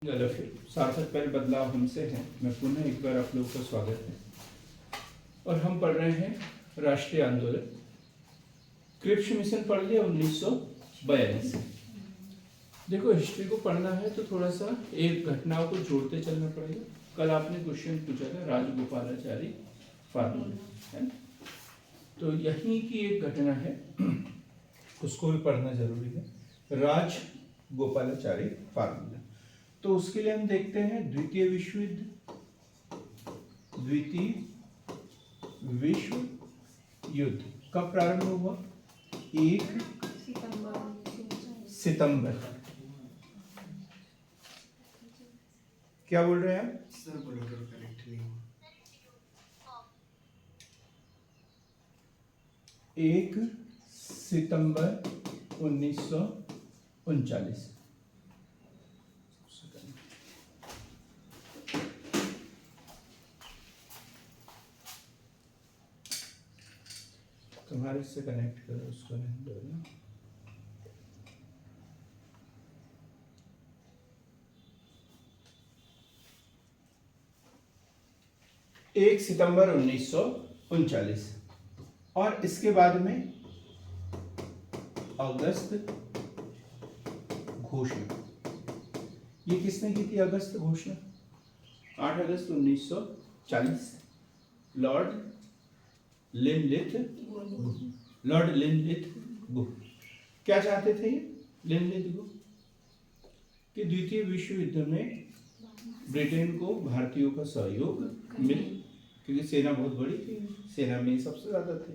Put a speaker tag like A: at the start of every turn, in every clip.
A: चलो फिर सार्थक पहल बदलाव हमसे है। मैं पुनः एक बार आप लोगों का स्वागत है और हम पढ़ रहे हैं राष्ट्रीय आंदोलन। क्रिप्स मिशन पढ़ लिया 1942। देखो हिस्ट्री को पढ़ना है तो थोड़ा सा एक घटनाओं को जोड़ते चलना पड़ेगा। कल आपने क्वेश्चन पूछा था राजगोपालाचारी फार्मूला, है ना? तो यहीं की एक घटना है, उसको भी पढ़ना जरूरी है। राजगोपालाचारी फार्मूला। तो उसके लिए हम देखते हैं द्वितीय विश्व युद्ध कब प्रारंभ हुआ? 1 सितंबर। क्या बोल रहे हैं आप?
B: सर बराबर कनेक्ट नहीं हुआ।
A: 1 सितंबर 1939। तुम्हारे से कनेक्ट करो, उसको नहीं दो ना। एक सितंबर 1939 और इसके बाद में अगस्त घोषणा। ये किसने की थी अगस्त घोषणा? 8 अगस्त 1940 लॉर्ड लिनलिथ गुह। क्या चाहते थे ये लिनलिथ गुह? कि द्वितीय विश्व युद्ध में ब्रिटेन को भारतीयों का सहयोग मिले, क्योंकि सेना बहुत बड़ी थी, सेना में सबसे ज्यादा थे।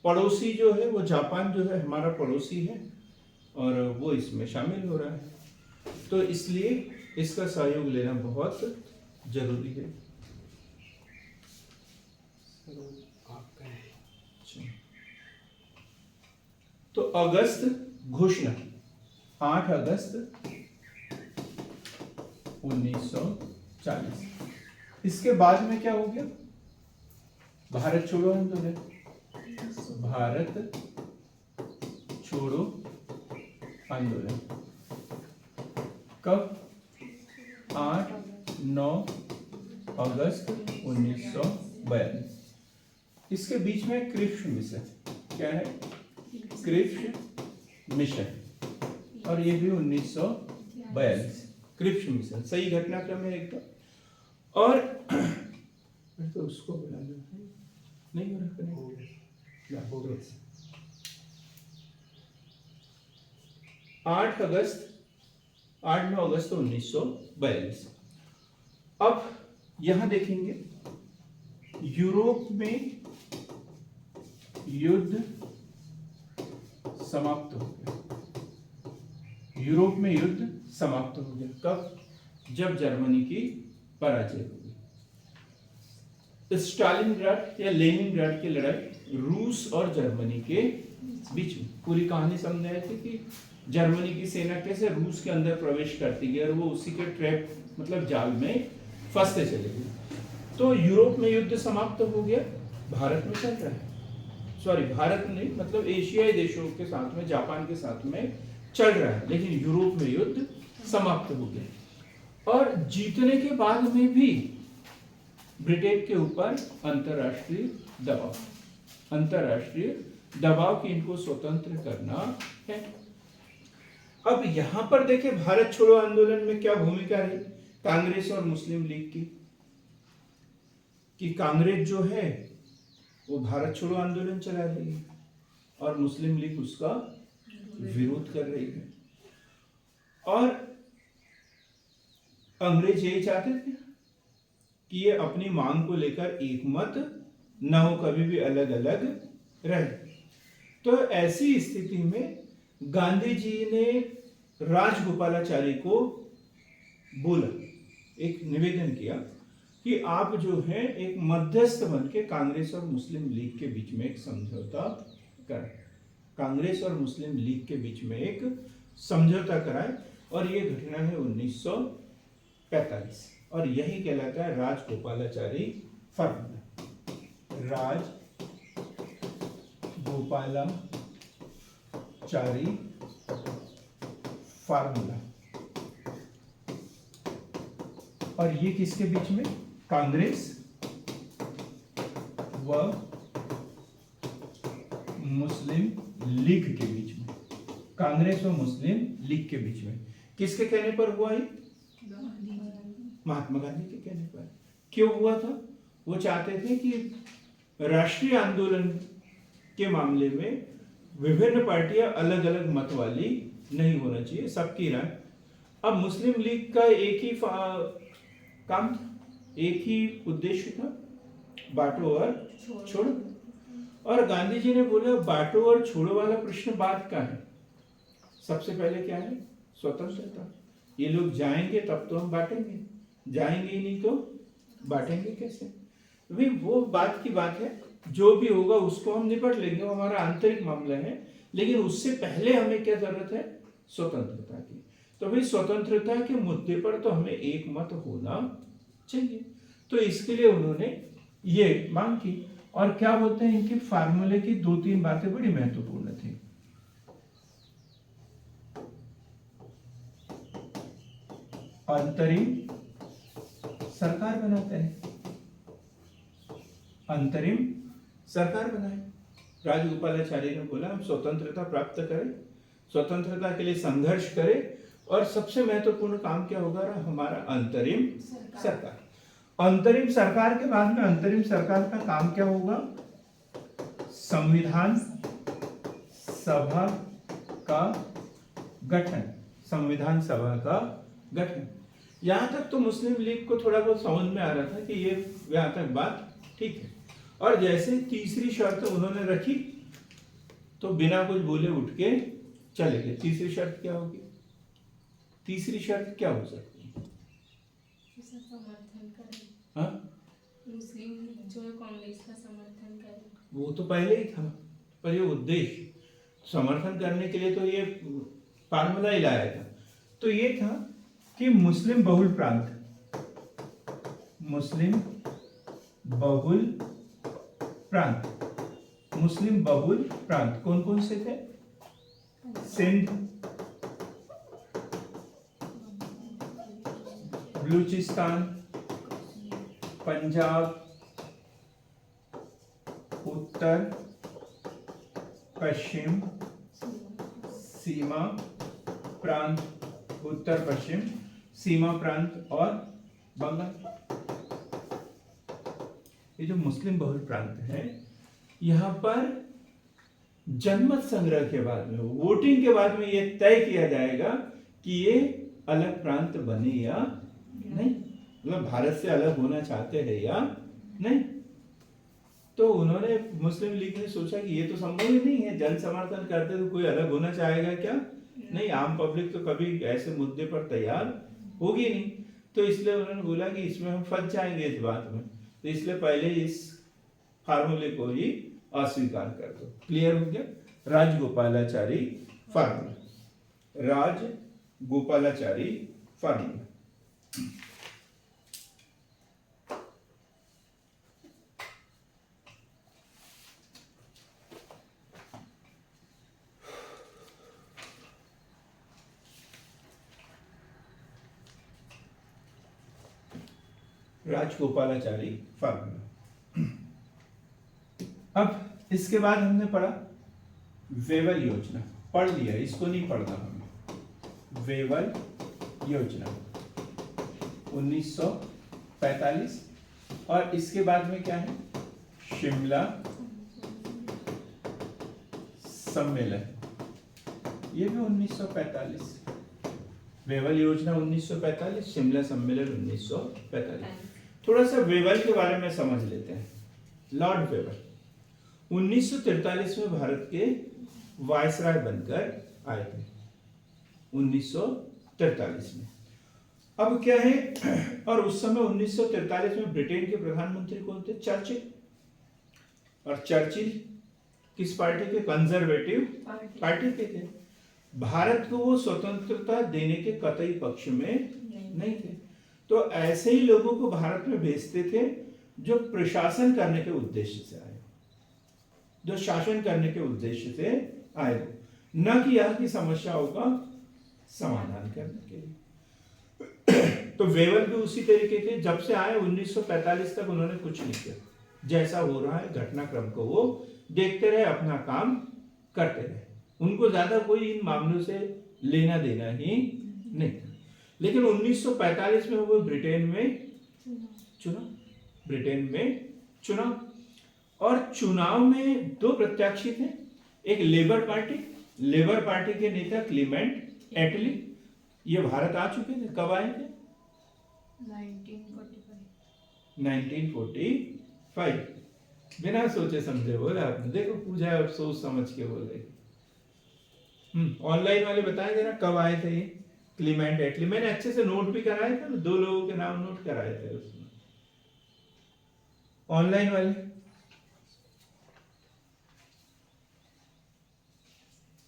A: पड़ोसी जो है वो जापान जो है हमारा पड़ोसी है और वो इसमें शामिल हो रहा है, तो इसलिए इसका सहयोग लेना बहुत जरूरी है। तो अगस्त घोषणा 8 अगस्त 1940। इसके बाद में क्या हो गया? भारत छोड़ो आंदोलन। भारत छोड़ो आंदोलन कब? 8-9 अगस्त 1942। इसके बीच में क्रिप्स मिशन। क्या है? क्रिप्स मिशन, और ये भी 1942। क्रिप्स मिशन सही घटनाक्रम है एकदम। और फिर तो उसको बना लो, नहीं हो रहा। 8-9 अगस्त 1942। अब यहां देखेंगे यूरोप में युद्ध समाप्त हो गया। यूरोप में युद्ध समाप्त हो गया कब? जब जर्मनी की पराजय हो गई। स्टालिनग्राड या लेनिनग्राड की लड़ाई रूस और जर्मनी के बीच में। पूरी कहानी समझ आए थे कि जर्मनी की सेना कैसे रूस के अंदर प्रवेश करती गई और वो उसी के ट्रैप मतलब जाल में फंसते चले गए। तो यूरोप में युद्ध समाप्त हो गया, भारत में चल रहा है। सॉरी, भारत नहीं, मतलब एशियाई देशों के साथ में, जापान के साथ में चल रहा है, लेकिन यूरोप में युद्ध समाप्त हो गया। और जीतने के बाद में भी ब्रिटेन के ऊपर अंतरराष्ट्रीय दबाव कि इनको स्वतंत्र करना है। अब यहां पर देखें भारत छोड़ो आंदोलन में क्या भूमिका रही कांग्रेस और मुस्लिम लीग की? कि कांग्रेस जो है वो भारत छोड़ो आंदोलन चला रही है और मुस्लिम लीग उसका विरोध कर रही है। और अंग्रेज यही चाहते थे कि ये अपनी मांग को लेकर एकमत न हो, कभी भी अलग अलग रहे। तो ऐसी स्थिति में गांधी जी ने राजगोपालाचारी को बोला, एक निवेदन किया कि आप जो है एक मध्यस्थ बन के कांग्रेस और मुस्लिम लीग के बीच में एक समझौता करें। कांग्रेस और मुस्लिम लीग के बीच में एक समझौता कराए, और ये घटना है 1945 और यही कहलाता है राजगोपालाचारी फार्मूला। राजगोपालाचारी फार्मूला। और ये किसके बीच में? कांग्रेस व मुस्लिम लीग के बीच में। कांग्रेस व मुस्लिम लीग के बीच में किसके कहने पर हुआ ये? महात्मा गांधी के कहने पर। क्यों हुआ था? वो चाहते थे कि राष्ट्रीय आंदोलन के मामले में विभिन्न पार्टियां अलग अलग मत वाली नहीं होना चाहिए, सबकी राय। अब मुस्लिम लीग का एक ही काम था, एक ही उद्देश्य था, बांटो और छोड़ो। और गांधी जी ने बोला बांटो और छोड़ो वाला प्रश्न बात का है, सबसे पहले क्या है? स्वतंत्रता। ये लोग जाएंगे तब तो हम बांटेंगे, जाएंगे ही नहीं तो बांटेंगे कैसे? भाई वो बात की बात है, जो भी होगा उसको हम निपट लेंगे, वो हमारा आंतरिक मामला है। लेकिन उससे पहले हमें क्या जरूरत है? स्वतंत्रता की। तो भाई स्वतंत्रता के मुद्दे पर तो हमें एक मत होना चाहिए। तो इसके लिए उन्होंने ये मांग की। और क्या बोलते हैं, इनके फार्मूले की 2-3 बातें बड़ी महत्वपूर्ण थी। अंतरिम सरकार बनाते हैं, अंतरिम सरकार बनाए। राजगोपालाचारी ने बोला हम स्वतंत्रता प्राप्त करें, स्वतंत्रता के लिए संघर्ष करें, और सबसे महत्वपूर्ण काम क्या होगा? हमारा अंतरिम सरकार। अंतरिम सरकार के बाद में अंतरिम सरकार का काम क्या होगा? संविधान सभा का गठन, संविधान सभा का गठन। यहां तक तो मुस्लिम लीग को थोड़ा बहुत समझ में आ रहा था कि ये यहां तक बात ठीक है। और जैसे तीसरी शर्त उन्होंने रखी तो बिना कुछ बोले उठ के चले गए। तीसरी शर्त क्या होगी? तीसरी शर्त क्या हो सकती है?
C: समर्थन करें,
A: हाँ,
C: मुस्लिम जो है कांग्रेस का समर्थन करें।
A: वो तो पहले ही था, पर ये उद्देश्य समर्थन करने के लिए तो ये फार्मूला ही लाया था। तो ये था कि मुस्लिम बहुल प्रांत, मुस्लिम बहुल प्रांत, मुस्लिम बहुल प्रांत कौन कौन से थे? सिंध, बलूचिस्तान, पंजाब, उत्तर पश्चिम सीमा प्रांत, उत्तर पश्चिम सीमा प्रांत और बंगाल। ये जो मुस्लिम बहुल प्रांत है, यहाँ पर जनमत संग्रह के बाद में, वोटिंग के बाद में ये तय किया जाएगा कि ये अलग प्रांत बने या नहीं, मतलब भारत से अलग होना चाहते हैं या नहीं। तो उन्होंने, मुस्लिम लीग ने सोचा कि ये तो संभव ही नहीं है, जन समर्थन करते तो कोई अलग होना चाहेगा क्या? नहीं, आम पब्लिक तो कभी ऐसे मुद्दे पर तैयार होगी नहीं। तो इसलिए उन्होंने बोला कि इसमें हम फंस जाएंगे इस बात में, तो इसलिए पहले इस फार्मूले को ही अस्वीकार कर दो। क्लियर हो गया? Rajagopalachari formula, Rajagopalachari formula. Rajagopalachari formula. अब इसके बाद हमने पढ़ा वेवल योजना, पढ़ लिया, इसको नहीं पढ़ना हमें। वेवल योजना 1945, और इसके बाद में क्या है? शिमला सम्मेलन, ये भी 1945। वेवल योजना 1945, शिमला सम्मेलन 1945। थोड़ा सा वेवल के बारे में समझ लेते हैं। लॉर्ड वेवल 1943 में भारत के वायसराय बनकर आए थे, 1943 में। अब क्या है, और उस समय 1943 में ब्रिटेन के प्रधानमंत्री कौन थे? चर्चिल। और चर्चिल किस पार्टी के? कंजर्वेटिव पार्टी के थे। भारत को वो स्वतंत्रता देने के कतई पक्ष में नहीं थे। तो ऐसे ही लोगों को भारत में भेजते थे जो प्रशासन करने के उद्देश्य से आए, जो शासन करने के उद्देश्य से आए हो, न कि यहाँ की समस्याओं का समाधान करने के लिए। तो वेवर भी उसी तरीके के जब से आए 1945 तक उन्होंने कुछ नहीं किया, जैसा हो रहा है घटनाक्रम को वो देखते रहे, अपना काम करते रहे, उनको ज्यादा कोई इन मामलों से लेना देना ही नहीं था। लेकिन 1945 में वो ब्रिटेन में चुनाव, और चुनाव में दो प्रत्याशी थे, एक लेबर पार्टी के नेता क्लीमेंट एटली, ये भारत आ चुके थे, कब आए थे? 1945। बिना सोचे समझे बोला आपने, देखो पूजा और सोच समझ के बोले। ऑनलाइन वाले बताए जरा कब आए थे ये क्लीमेंट एटली, मैंने अच्छे से नोट भी कराए थे, दो लोगों के नाम नोट कराए थे उसमें। ऑनलाइन वाले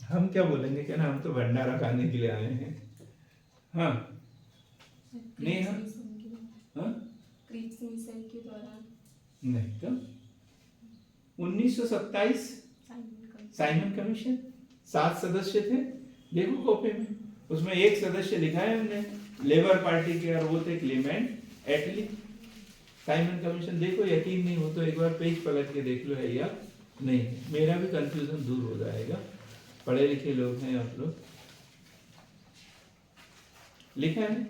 A: हम क्या बोलेंगे, क्या ना हम तो भंडारा खाने के लिए आए हैं। हाँ नहीं, हाँ
C: के दौरान
A: नहीं, तो 1927 साइमन कमीशन, 7 सदस्य थे, देखो कॉपी में, उसमें एक सदस्य लिखा है हमने लेबर पार्टी के, और वो थे क्लीमेंट एटली। साइमन कमीशन देखो, यकीन नहीं हो तो एक बार पेज पलट के देख लो है या नहीं, मेरा भी कंफ्यूजन दूर हो जाएगा, पढ़े लिखे लोग हैं आप लोग। लिखा है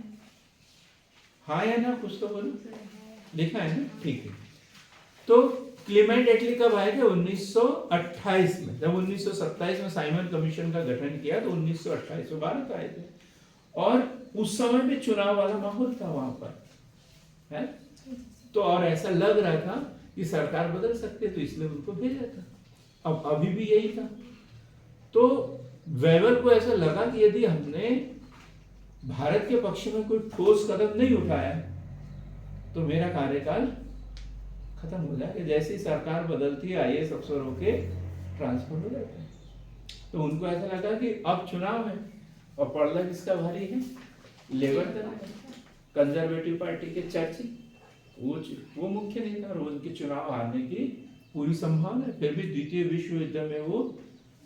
A: हाँ या ना, कुछ तो बोलो, लिखा है ना, ठीक है। तो क्लीमेंट एटली कब आए थे? 1928 में। जब 1927 में साइमन कमीशन का गठन किया तो 1928 में भारत आए थे, और उस समय में चुनाव वाला माहौल था वहां पर, है तो, और ऐसा लग रहा था कि सरकार बदल सकते, तो इसलिए उनको भेजा था। अब अभी भी यही था। तो वेबर को ऐसा लगा कि यदि हमने भारत के पक्ष में कोई ठोस कदम नहीं उठाया तो मेरा कार्यकाल खत्म हो जाएगा। जैसे ही सरकार बदलती है आईएएस अफसरों के ट्रांसफर हो जाते हैं। तो उनको ऐसा लगा कि अब चुनाव है, और पड़ला किसका भारी है? लेबर का। कंजर्वेटिव पार्टी के चर्चिल वो मुख्य नेता, और उनके चुनाव हारने की पूरी संभावना है। फिर भी द्वितीय विश्व युद्ध में वो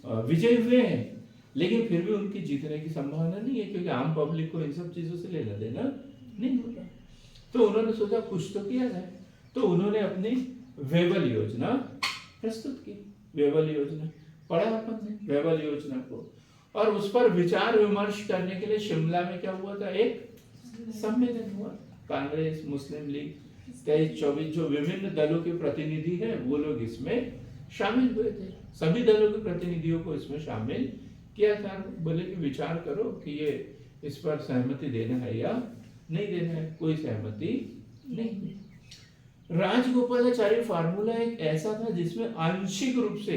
A: विजयी हुए हैं, लेकिन फिर भी उनकी जीतने की संभावना नहीं है, क्योंकि आम पब्लिक को इन सब चीजों से लेना देना नहीं होता। तो उन्होंने सोचा कुछ तो किया जाए, तो उन्होंने अपनी वेबल योजना प्रस्तुत की। वेबल योजना पढ़ा अपन ने वेबल योजना को, और उस पर विचार विमर्श करने के लिए शिमला में क्या हुआ था, एक सम्मेलन हुआ। कांग्रेस, मुस्लिम लीग, 23-24 जो विभिन्न दलों के प्रतिनिधि हैं वो लोग इसमें शामिल हुए थे। सभी दलों के प्रतिनिधियों को इसमें शामिल किया था। बोले कि विचार करो कि ये इस पर सहमति देना है या नहीं देना है। कोई सहमति नहीं। राजगोपालाचारी फार्मूला एक ऐसा था जिसमें आंशिक रूप से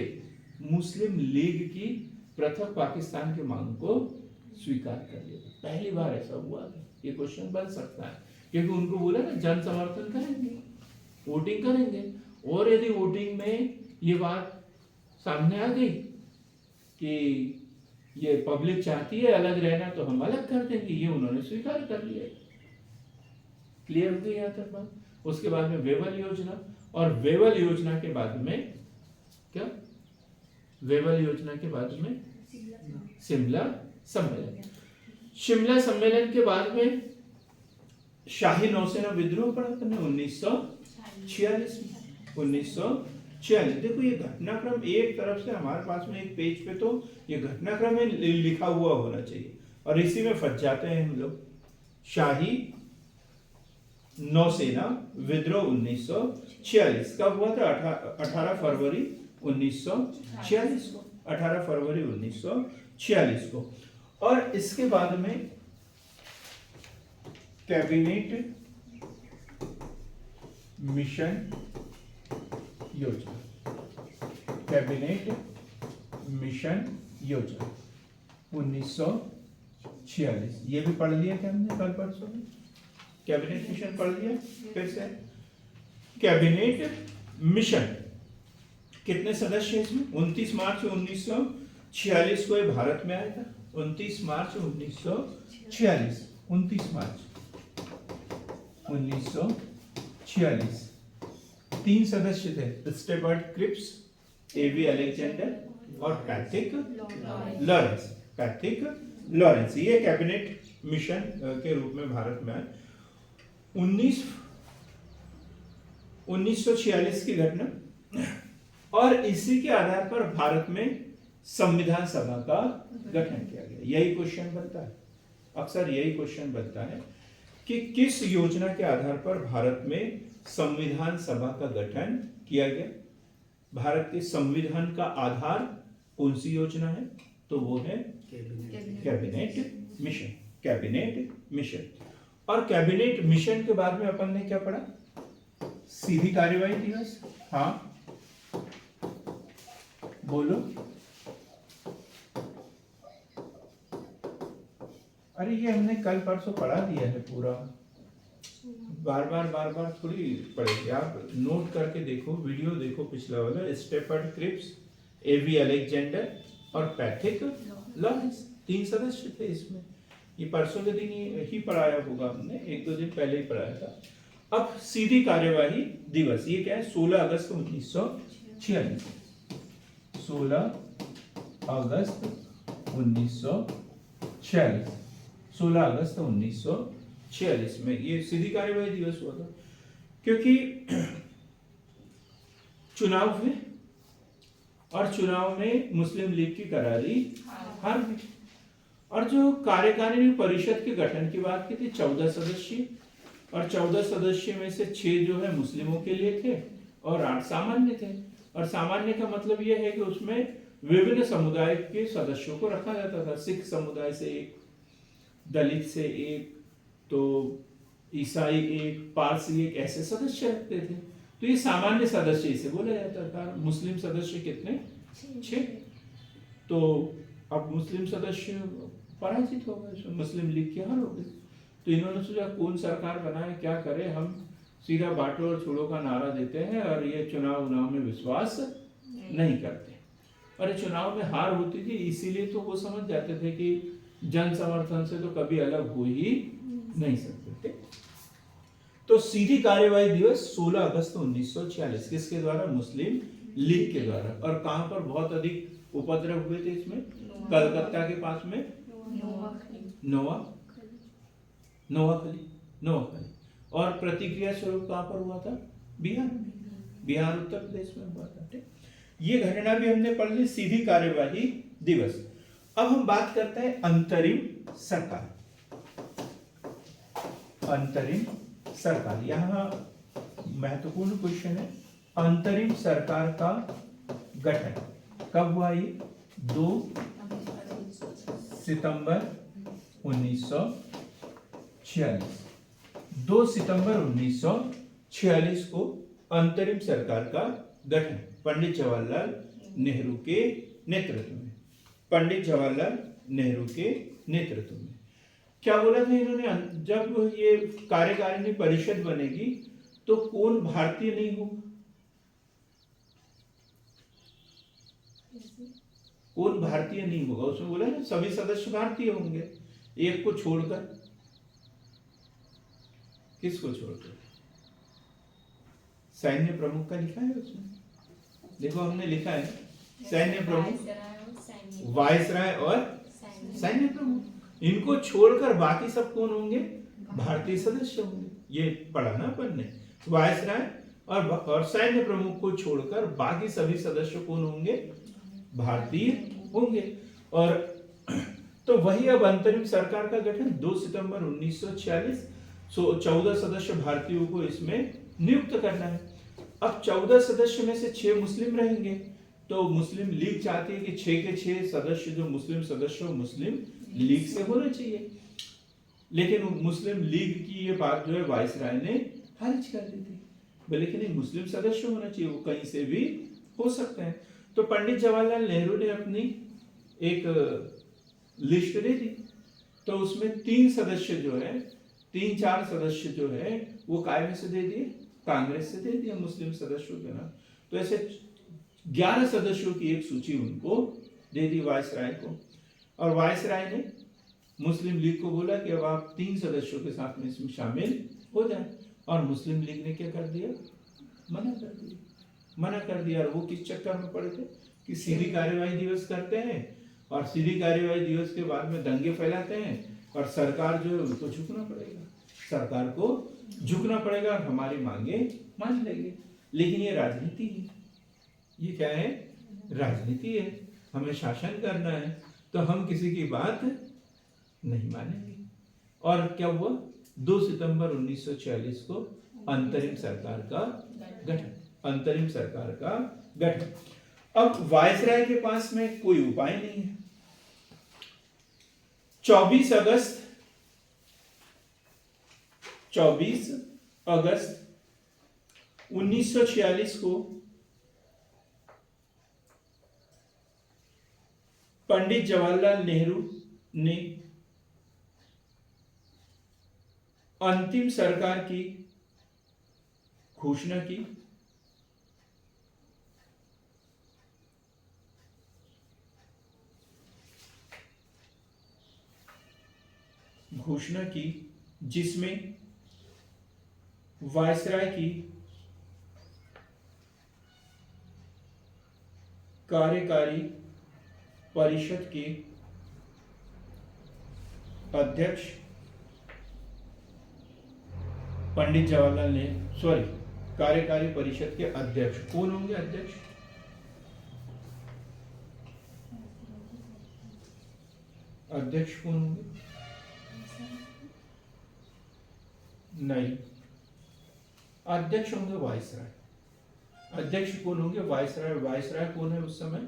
A: मुस्लिम लीग की पृथक पाकिस्तान की मांग को स्वीकार कर लिया। पहली बार ऐसा हुआ था। ये क्वेश्चन बन सकता है, क्योंकि उनको बोला ना जन समर्थन करेंगे, वोटिंग करेंगे, और यदि वोटिंग में ये बात सामने आ गई कि ये पब्लिक चाहती है अलग रहना तो हम अलग कर देंगे, ये उन्होंने स्वीकार कर लिया। क्लियर हो गई यहाँ तक बात। उसके बाद में वेबल योजना, और वेबल योजना के बाद में क्या, वेबल योजना के बाद में शिमला सम्मेलन। शिमला सम्मेलन के बाद में शाही नौसेना विद्रोह पड़ा था 1946 में। 1946 देखो ये घटनाक्रम एक तरफ से हमारे पास में एक पेज पे तो ये घटनाक्रम में लिखा हुआ होना चाहिए, और इसी में फंस जाते हैं हम लोग। शाही नौसेना विद्रोह 1946 कब हुआ था? 18 फरवरी 1946 को, 18 फरवरी 1946 को। और इसके बाद में कैबिनेट मिशन योजना, कैबिनेट मिशन योजना 1946, ये भी पढ़ लिया क्या हमने कल परसों में? कैबिनेट मिशन पढ़ लिया फिर से। कैबिनेट मिशन कितने सदस्य इसमें? 29 मार्च 1946 को ये भारत में आया था। 29 मार्च 1946, 29 मार्च 1946। 3 सदस्य थे, स्टेफर्ड क्रिप्स, एवी अलेक्जेंडर और पैट्रिक लॉरेंस। पैट्रिक लॉरेंस ये कैबिनेट मिशन के रूप में भारत में आए। 1946 की घटना, और इसी के आधार पर भारत में संविधान सभा का गठन किया गया। यही क्वेश्चन बनता है, अक्सर यही क्वेश्चन बनता है कि किस योजना के आधार पर भारत में संविधान सभा का गठन किया गया। भारत के संविधान का आधार कौन सी योजना है? तो वो है कैबिनेट मिशन। कैबिनेट मिशन, और कैबिनेट मिशन के बाद में अपन ने क्या पढ़ा? सीधी कार्यवाही दिवस। हाँ बोलो। अरे ये हमने कल परसों पढ़ा दिया है पूरा, बार बार थोड़ी पढ़ेगी। आप नोट करके देखो, वीडियो देखो पिछला वाला, स्टेफर्ड क्रिप्स, एवी अलेक्जेंडर और पैट्रिक लॉरेंस, 3 सदस्य थे इसमें। ये परसों के दिन ही पढ़ाया होगा हमने, 1-2 दिन पहले ही पढ़ाया था। अब सीधी कार्यवाही दिवस, ये क्या है? 16 अगस्त 1946। 16 अगस्त 1946, 16 अगस्त 1946 में ये सीधी कार्यवाही दिवस हुआ था, क्योंकि चुनाव हुए और चुनाव में मुस्लिम लीग की करारी हार गई। और जो कार्यकारिणी परिषद के गठन की बात की थी, 14 सदस्य, और 14 सदस्य में से 6 जो है मुस्लिमों के लिए थे और 8 सामान्य थे। और सामान्य का मतलब यह है कि उसमें विभिन्न समुदाय के सदस्यों को रखा जाता था। सिख समुदाय से एक, दलित से एक, तो ईसाई एक, पारसी एक, ऐसे सदस्य रखते थे। तो ये सामान्य सदस्य इसे बोला जाता था। मुस्लिम सदस्य कितने? 6। तो अब मुस्लिम सदस्य पराजित हो गए, मुस्लिम लीग की हार हो गई। तो इन्होंने सोचा कौन सरकार बनाए, क्या करे, हम सीधा बांटो और छोड़ो का नारा देते हैं और ये चुनाव में विश्वास नहीं करते। और चुनाव में हार होती थी, इसीलिए तो वो समझ जाते थे कि जन समर्थन से तो कभी अलग हो ही नहीं सकते थे। तो सीधी कार्यवाही दिवस 16 अगस्त 1946, किसके द्वारा? मुस्लिम लीग के द्वारा। और कहां पर बहुत अधिक उपद्रव हुए थे इसमें? कलकत्ता के पास में नोआखली। और प्रतिक्रिया स्वरूप कहां पर हुआ था? बिहार उत्तर प्रदेश में हुआ था। ये घटना भी हमने पढ़ ली, सीधी कार्यवाही दिवस। अब हम बात करते हैं अंतरिम सरकार। अंतरिम सरकार, यहां महत्वपूर्ण क्वेश्चन है। अंतरिम सरकार का गठन कब हुआ? ये 2 सितंबर 1946। 2 सितंबर 1946 को अंतरिम सरकार का गठन पंडित जवाहरलाल नेहरू के नेतृत्व में। पंडित जवाहरलाल नेहरू के नेतृत्व में क्या बोला था इन्होंने? जब ये कार्यकारिणी परिषद बनेगी तो कौन भारतीय नहीं होगा? कौन भारतीय नहीं होगा? उसमें बोला ना सभी सदस्य भारतीय होंगे, एक को छोड़कर। किसको छोड़कर? सैन्य प्रमुख का लिखा है उसमें, देखो हमने लिखा है सैन्य प्रमुख, वायसराय और सैन्य प्रमुख। इनको छोड़कर बाकी सब कौन होंगे? भारतीय सदस्य होंगे। ये पढ़ा ना अपन ने। वायसराय और सैन्य प्रमुख को छोड़कर बाकी सभी सदस्य कौन होंगे? भारतीय होंगे। और तो वही अब अंतरिम सरकार का गठन 2 सितंबर 1946, 14 सदस्य भारतीयों को इसमें नियुक्त करना है। अब 14 सदस्य में से 6 मुस्लिम रहेंगे, तो मुस्लिम लीग चाहती है कि 6 के 6 सदस्य जो मुस्लिम सदस्य हो मुस्लिम लीग से होना चाहिए। लेकिन मुस्लिम लीग की ये बात जो है वायसराय ने खारिज कर दी थी, बोले कि नहीं, मुस्लिम सदस्य होना चाहिए, वो कहीं से भी हो सकते हैं। तो पंडित जवाहरलाल नेहरू ने अपनी एक लिस्ट दे दी, तो उसमें 3 सदस्य जो है, 3-4 सदस्य जो है वो काय में से दे दिए? कांग्रेस से दे दिया मुस्लिम सदस्यों के नाम। तो ऐसे 11 सदस्यों की एक सूची उनको दे दी वायसराय को। और वायसराय ने मुस्लिम लीग को बोला कि अब आप 3 सदस्यों के साथ में इसमें शामिल हो जाए। और मुस्लिम लीग ने क्या कर दिया? मना कर दिया। और वो किस चक्कर में पड़े थे कि सीधी कार्यवाही दिवस करते हैं और सीधी कार्यवाही दिवस के बाद में दंगे फैलाते हैं और सरकार जो है उनको झुकना पड़ेगा। सरकार को झुकना पड़ेगा और हमारी मांगे मान लेंगे। लेकिन ये राजनीति है, ये क्या है, राजनीति है, हमें शासन करना है, तो हम किसी की बात नहीं मानेंगे। और क्या हुआ, 2 सितंबर 1946 को अंतरिम सरकार का गठन, अंतरिम सरकार का गठन। अब वायसराय के पास में कोई उपाय नहीं है। 24 अगस्त 1946 को पंडित जवाहरलाल नेहरू ने अंतिम सरकार की घोषणा की। जिसमें वायसराय की कार्यकारी परिषद के अध्यक्ष पंडित जवाहरलाल नेहरू, सॉरी, कार्यकारी परिषद के अध्यक्ष कौन होंगे, अध्यक्ष कौन होंगे, नहीं, अध्यक्ष होंगे वायसराय। अध्यक्ष कौन होंगे, वायसराय। वायसराय कौन है उस समय,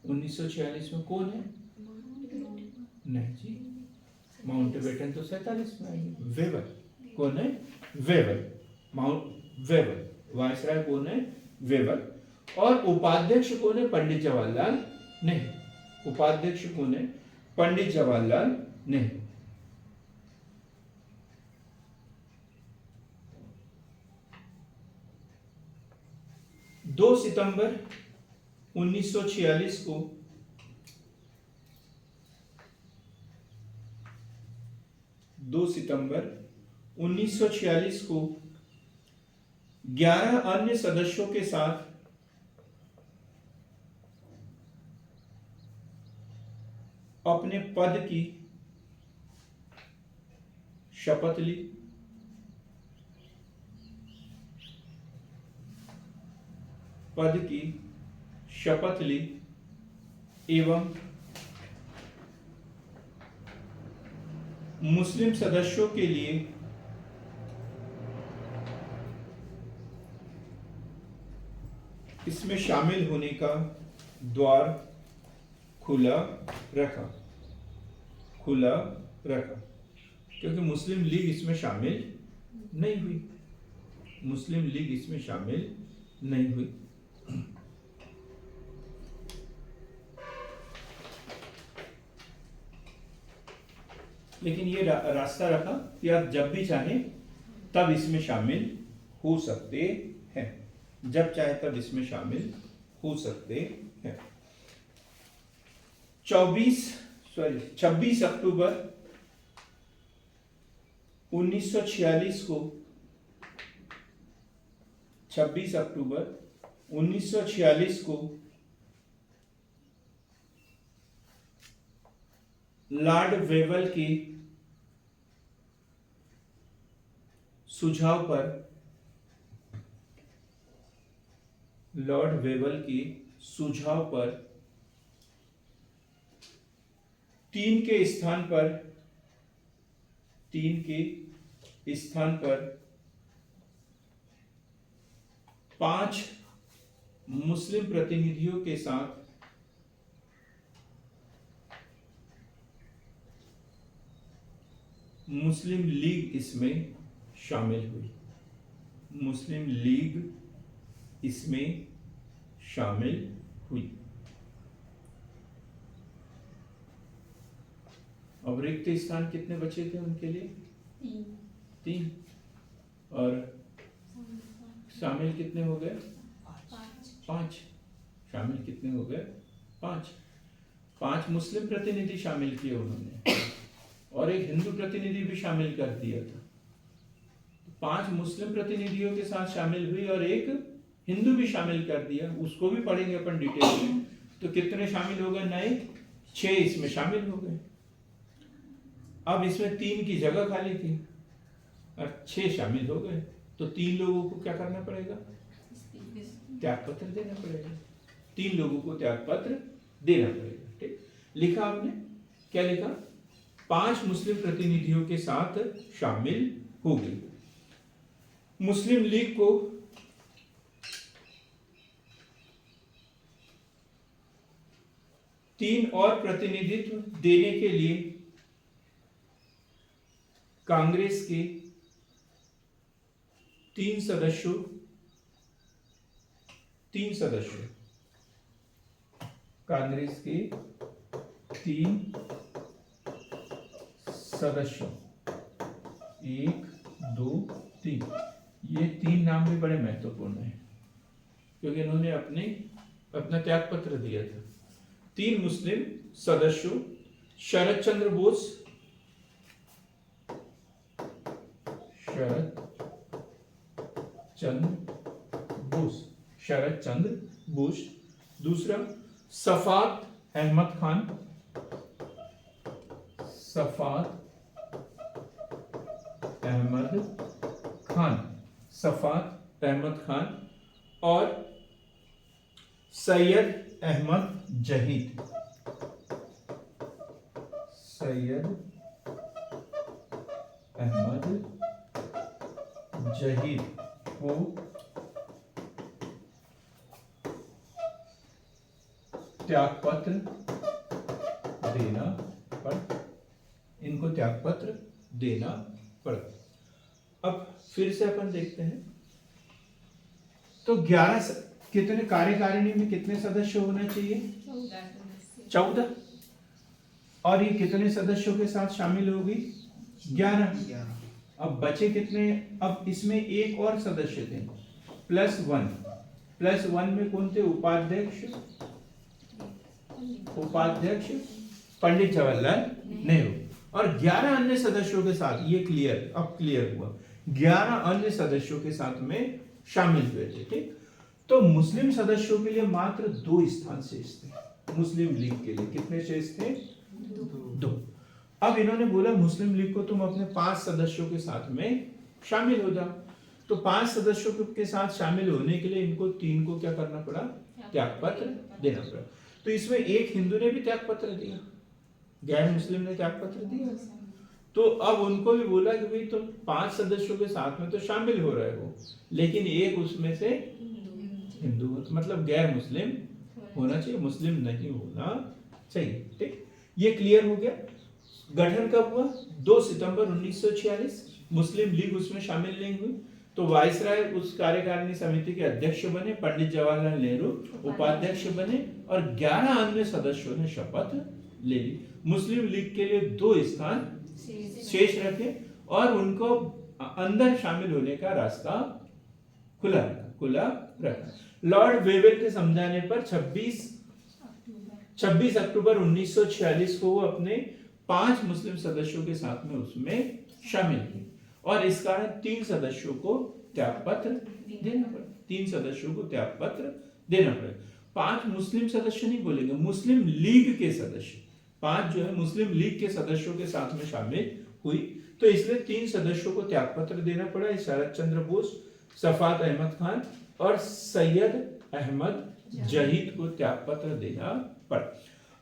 A: 1946 में कौन है, नहीं जी, माउंटबेटन तो 47 में आएंगे। वेवर कौन है, वेवर, माउंट वेवर। वायसराय कौन है, वेवर। और उपाध्यक्ष कौन है, पंडित जवाहरलाल नेहरू। उपाध्यक्ष कौन है, पंडित जवाहरलाल नेहरू। दो सितंबर 1946 को सितंबर 1946 को 11 अन्य सदस्यों के साथ अपने पद की शपथ ली। एवं मुस्लिम सदस्यों के लिए इसमें शामिल होने का द्वार खुला रखा, क्योंकि मुस्लिम लीग इसमें शामिल नहीं हुई। लेकिन ये रास्ता रखा कि आप जब भी चाहें तब इसमें शामिल हो सकते हैं, जब चाहे तब इसमें शामिल हो सकते हैं। 26 अक्टूबर 1946 को 26 अक्टूबर 1946 को लॉर्ड वेवल के सुझाव पर 3 के स्थान पर 5 मुस्लिम प्रतिनिधियों के साथ मुस्लिम लीग इसमें शामिल हुई। अब रिक्त स्थान कितने बचे थे उनके लिए, 3 और शामिल कितने हो गए, 5। शामिल कितने हो गए, 5 मुस्लिम प्रतिनिधि शामिल किए उन्होंने और एक हिंदू प्रतिनिधि भी शामिल कर दिया था। 5 मुस्लिम प्रतिनिधियों के साथ शामिल हुई और एक हिंदू भी शामिल कर दिया, उसको भी पढ़ेंगे अपन डिटेल में। तो कितने शामिल हो गए, नए 6 इसमें शामिल हो गए। अब इसमें 3 की जगह खाली थी और 6 शामिल हो गए, तो 3 लोगों को क्या करना पड़ेगा? त्याग पत्र देना पड़ेगा। 3 लोगों को त्याग पत्र देना पड़ेगा। ठीक, लिखा आपने, क्या लिखा? 5 मुस्लिम प्रतिनिधियों के साथ शामिल हो गई। मुस्लिम लीग को तीन और प्रतिनिधित्व देने के लिए कांग्रेस के 3 सदस्यों कांग्रेस के 3 सदस्यों 1 2 3, ये 3 नाम भी बड़े महत्वपूर्ण हैं क्योंकि इन्होंने अपना त्याग पत्र दिया था। 3 मुस्लिम सदस्यों शरद चंद्र बोस, शरद चंद्र बोस, दूसरा सफात अहमद खान और सैयद अहमद जहीद को त्याग पत्र देना पड़ा। इनको त्याग पत्र देना पड़ा। अब फिर से अपन देखते हैं, तो 11 कितने कार्यकारिणी में कितने सदस्य होना चाहिए? 14। और ये कितने सदस्यों के साथ शामिल होगी? 11। अब बचे कितने? अब इसमें एक और सदस्य थे +1 में कौन थे? उपाध्यक्ष पंडित जवाहरलाल नेहरू और 11 अन्य सदस्यों के साथ, ये क्लियर हुआ, 11 अन्य सदस्यों के साथ में शामिल हुए थे। ठीक, तो मुस्लिम सदस्यों के लिए मात्र 2 स्थान शेष थे। मुस्लिम लीग के लिए कितने शेष थे? 2। अब इन्होंने बोला मुस्लिम लीग को तुम अपने 5 सदस्यों के साथ में शामिल हो जाओ। तो 5 सदस्यों के साथ शामिल होने के लिए इनको 3 को क्या करना पड़ा? त्याग पत्र देना पड़ा। तो इसमें एक हिंदू ने भी त्याग पत्र दिया, गैर मुस्लिम ने त्याग पत्र दिया। तो अब उनको भी बोला कि भाई तुम 5 सदस्यों के साथ में तो शामिल हो रहे हो, लेकिन एक उसमें से हिंदू, मतलब गैर मुस्लिम होना चाहिए, मुस्लिम नहीं होना चाहिए। ठीक, ये क्लियर हो गया। गठन कब हुआ? 2 सितंबर 1946। मुस्लिम लीग उसमें शामिल नहीं हुई, तो वायसराय उस कार्यकारिणी समिति के अध्यक्ष बने, पंडित जवाहरलाल नेहरू उपाध्यक्ष बने और 11 अन्य सदस्यों ने शपथ ले ली। मुस्लिम लीग के लिए 2 स्थान शेष रखे और उनको अंदर शामिल होने का रास्ता खुला रखा। लॉर्ड वेवेल के समझाने पर 26 अक्टूबर 1946 को वो अपने 5 मुस्लिम सदस्यों के साथ में उसमें शामिल हुए और इस कारण 3 सदस्यों को त्याग पत्र देना पड़ा। 3 सदस्यों को त्याग पत्र देना पड़ा। 5 मुस्लिम सदस्य नहीं बोलेंगे, मुस्लिम लीग के सदस्य, 5 जो है मुस्लिम लीग के सदस्यों के साथ में शामिल हुई, तो इसलिए 3 सदस्यों को त्याग पत्र देना पड़ा। शरद चंद्र बोस, सफात अहमद खान और सैयद अहमद जहीद को त्याग पत्र देना पड़ा।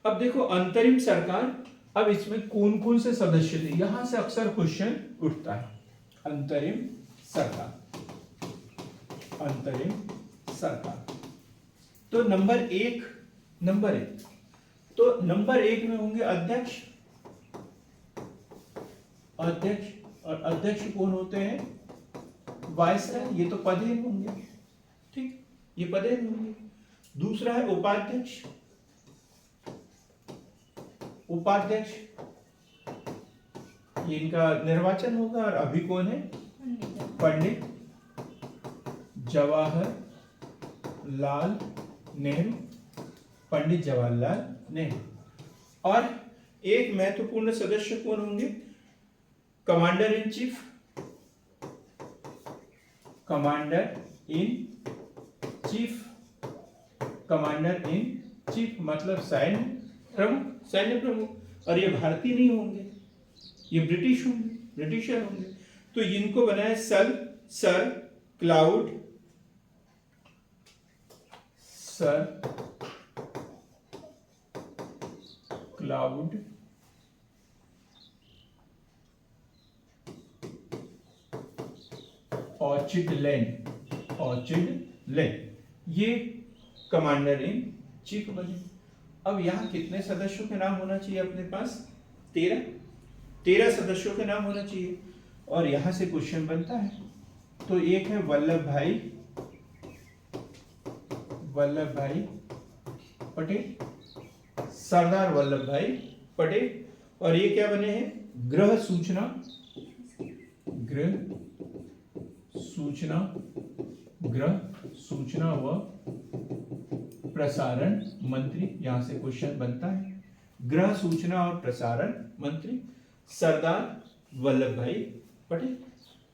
A: अब देखो अंतरिम सरकार, अब इसमें कौन कौन से सदस्य थे, यहां से अक्सर क्वेश्चन उठता है। अंतरिम सरकार, तो नंबर एक, तो नंबर 1 में होंगे अध्यक्ष, और अध्यक्ष कौन होते हैं? वायसराय, ये तो पदेन होंगे। ठीक, ये पदेन होंगे। दूसरा है उपाध्यक्ष, इनका निर्वाचन होगा और अभी कौन है? पंडित जवाहरलाल नेहरू, और एक महत्वपूर्ण सदस्य कौन होंगे? कमांडर इन चीफ मतलब सैन्य प्रमुख, और ये भारतीय नहीं होंगे, ये ब्रिटिश होंगे, ब्रिटिशर होंगे। तो इनको बनाए सर क्लाउड, सर क्लाउड ऑर्चिडलैंड, ये कमांडर इन चीफ बने। अब यहाँ कितने सदस्यों के नाम होना चाहिए अपने पास? 13 सदस्यों के नाम होना चाहिए। और यहां से क्वेश्चन बनता है। तो एक है वल्लभ भाई पटेल, सरदार वल्लभ भाई पटेल। और ये क्या बने हैं? गृह सूचना व प्रसारण मंत्री। यहां से क्वेश्चन बनता है, गृह सूचना और प्रसारण मंत्री सरदार वल्लभ भाई पटेल।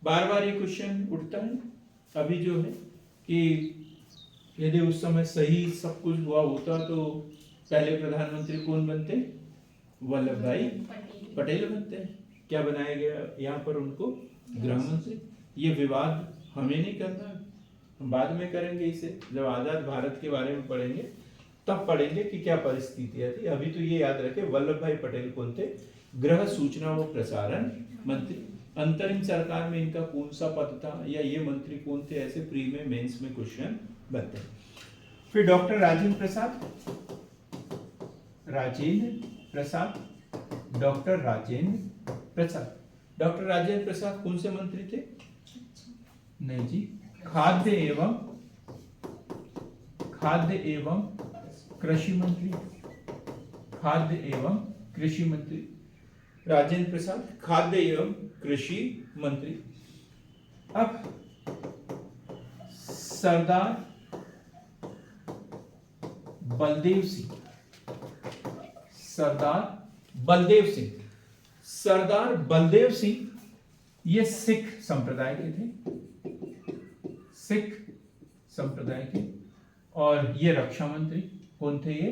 A: बार बार ये क्वेश्चन उठता है। अभी जो है कि यदि उस समय सही सब कुछ हुआ होता तो पहले प्रधानमंत्री कौन बनते? वल्लभ भाई पटेल बनते हैं। क्या बनाया गया यहाँ पर उनको? गृह मंत्री। ये विवाद हमें नहीं करना, हम बाद में करेंगे इसे, जब आजाद भारत के बारे में पढ़ेंगे तब पढ़ेंगे कि क्या परिस्थितियां थी। अभी तो ये याद रखें वल्लभ भाई पटेल कौन थे? गृह सूचना व प्रसारण मंत्री। अंतरिम सरकार में इनका कौन सा पद था या ये मंत्री कौन थे? ऐसे प्री में मेंस में क्वेश्चन बनते हैं। फिर डॉक्टर राजेंद्र प्रसाद, डॉक्टर राजेंद्र प्रसाद कौन से मंत्री थे? नहीं जी, खाद्य एवं कृषि मंत्री। राजेंद्र प्रसाद खाद्य एवं कृषि मंत्री। अब सरदार बलदेव सिंह ये सिख संप्रदाय के थे, और ये रक्षा मंत्री कौन थे? ये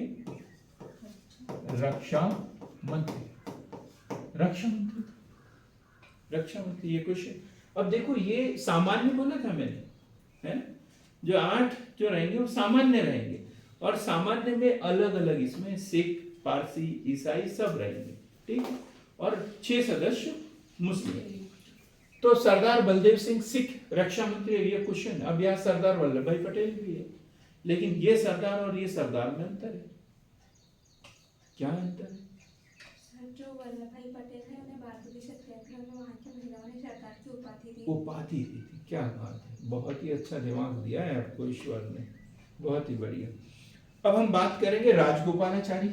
A: रक्षा मंत्री ये क्वेश्चन। अब देखो ये सामान्य बोला था मैंने, है ना? जो 8 जो रहेंगे वो सामान्य रहेंगे, और सामान्य में अलग अलग इसमें सिख, पारसी, ईसाई सब रहेंगे, ठीक है। और 6 सदस्य मुस्लिम। तो सरदार बलदेव सिंह सिख रक्षा मंत्री, ये क्वेश्चन। अब यहाँ सरदार वल्लभ भाई पटेल भी है, लेकिन ये सरदार और ये सरदार में अंतर है। क्या अंतर है?
C: जो वल्लभ भाई पटेल है उन्हें बारडोली सत्याग्रह में वहां की महिलाओं ने सरकार की उपाधि दी थी।
A: क्या बात है, बहुत ही अच्छा दिमाग दिया है आपको ईश्वर ने, बहुत ही बढ़िया। अब हम बात करेंगे राजगोपालाचारी,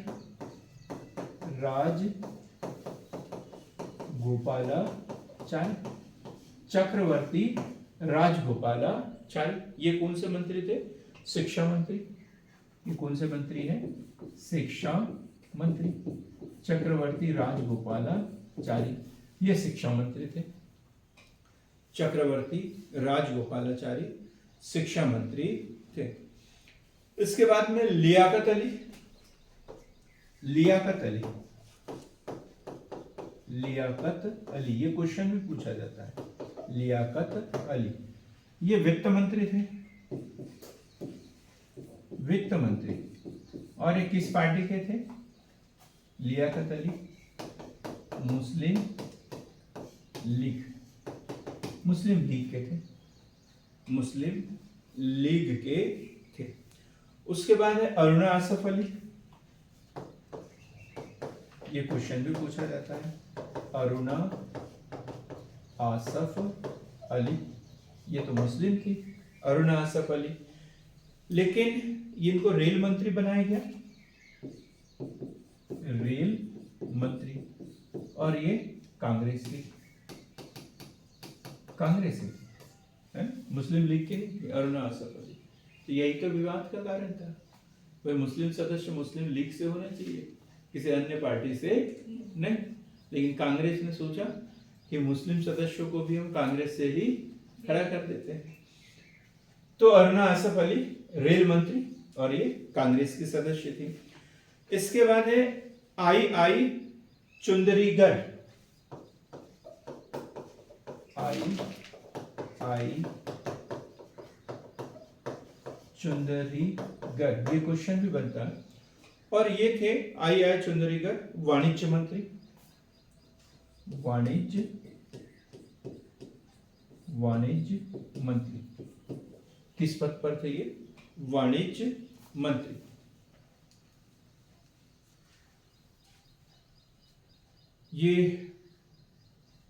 A: चक्रवर्ती राजगोपालाचारी। ये कौन से मंत्री थे? शिक्षा मंत्री। ये कौन से मंत्री हैं? शिक्षा मंत्री। चक्रवर्ती राजगोपालाचारी ये शिक्षा मंत्री थे। चक्रवर्ती राजगोपालाचारी शिक्षा मंत्री थे। इसके बाद में लियाकत अली ये क्वेश्चन भी पूछा जाता है। लियाकत अली ये वित्त मंत्री थे, और ये किस पार्टी के थे? लियाकत अली मुस्लिम लीग के थे। उसके बाद है अरुणा आसफ अली, ये क्वेश्चन भी पूछा जाता है। अरुणा आसफ अली ये तो मुस्लिम थी, अरुणा आसफ अली, लेकिन इनको रेल मंत्री बनाया गया, रेल मंत्री, और ये कांग्रेसी है, मुस्लिम लीग के अरुणा आसफ अली। तो यही तो विवाद का कारण था, वह मुस्लिम सदस्य मुस्लिम लीग से होना चाहिए, किसी अन्य पार्टी से नहीं। लेकिन कांग्रेस ने सोचा कि मुस्लिम सदस्यों को भी हम कांग्रेस से ही खड़ा कर देते हैं। तो अरुणा आसफ अली रेल मंत्री और ये कांग्रेस की सदस्य थी। इसके बाद है आई चुंदरीगढ़, आई चुंदरीगर, ये क्वेश्चन भी बनता है। और ये थे आई चुंदरीगर वाणिज्य मंत्री। वाणिज्य मंत्री किस पद पर थे ये? वाणिज्य मंत्री। ये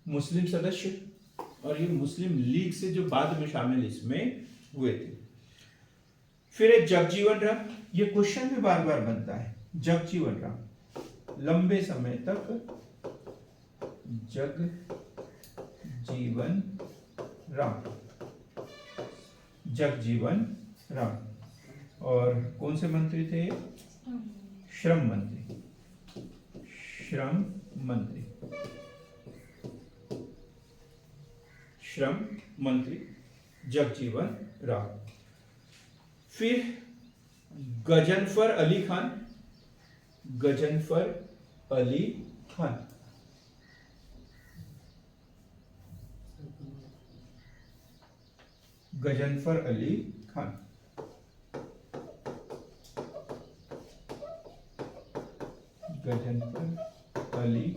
A: मुस्लिम सदस्य और ये मुस्लिम लीग से जो बाद में शामिल इसमें हुए थे। फिर है जगजीवन राम, ये क्वेश्चन भी बार बार बनता है। जगजीवन राम, लंबे समय तक जगजीवन राम, जगजीवन राम। और कौन से मंत्री थे? श्रम मंत्री, श्रम मंत्री, श्रम मंत्री जगजीवन राम। फिर गजनफर अली खान, गजनफर अली खान, गजनफर अली खान। गजनफर अली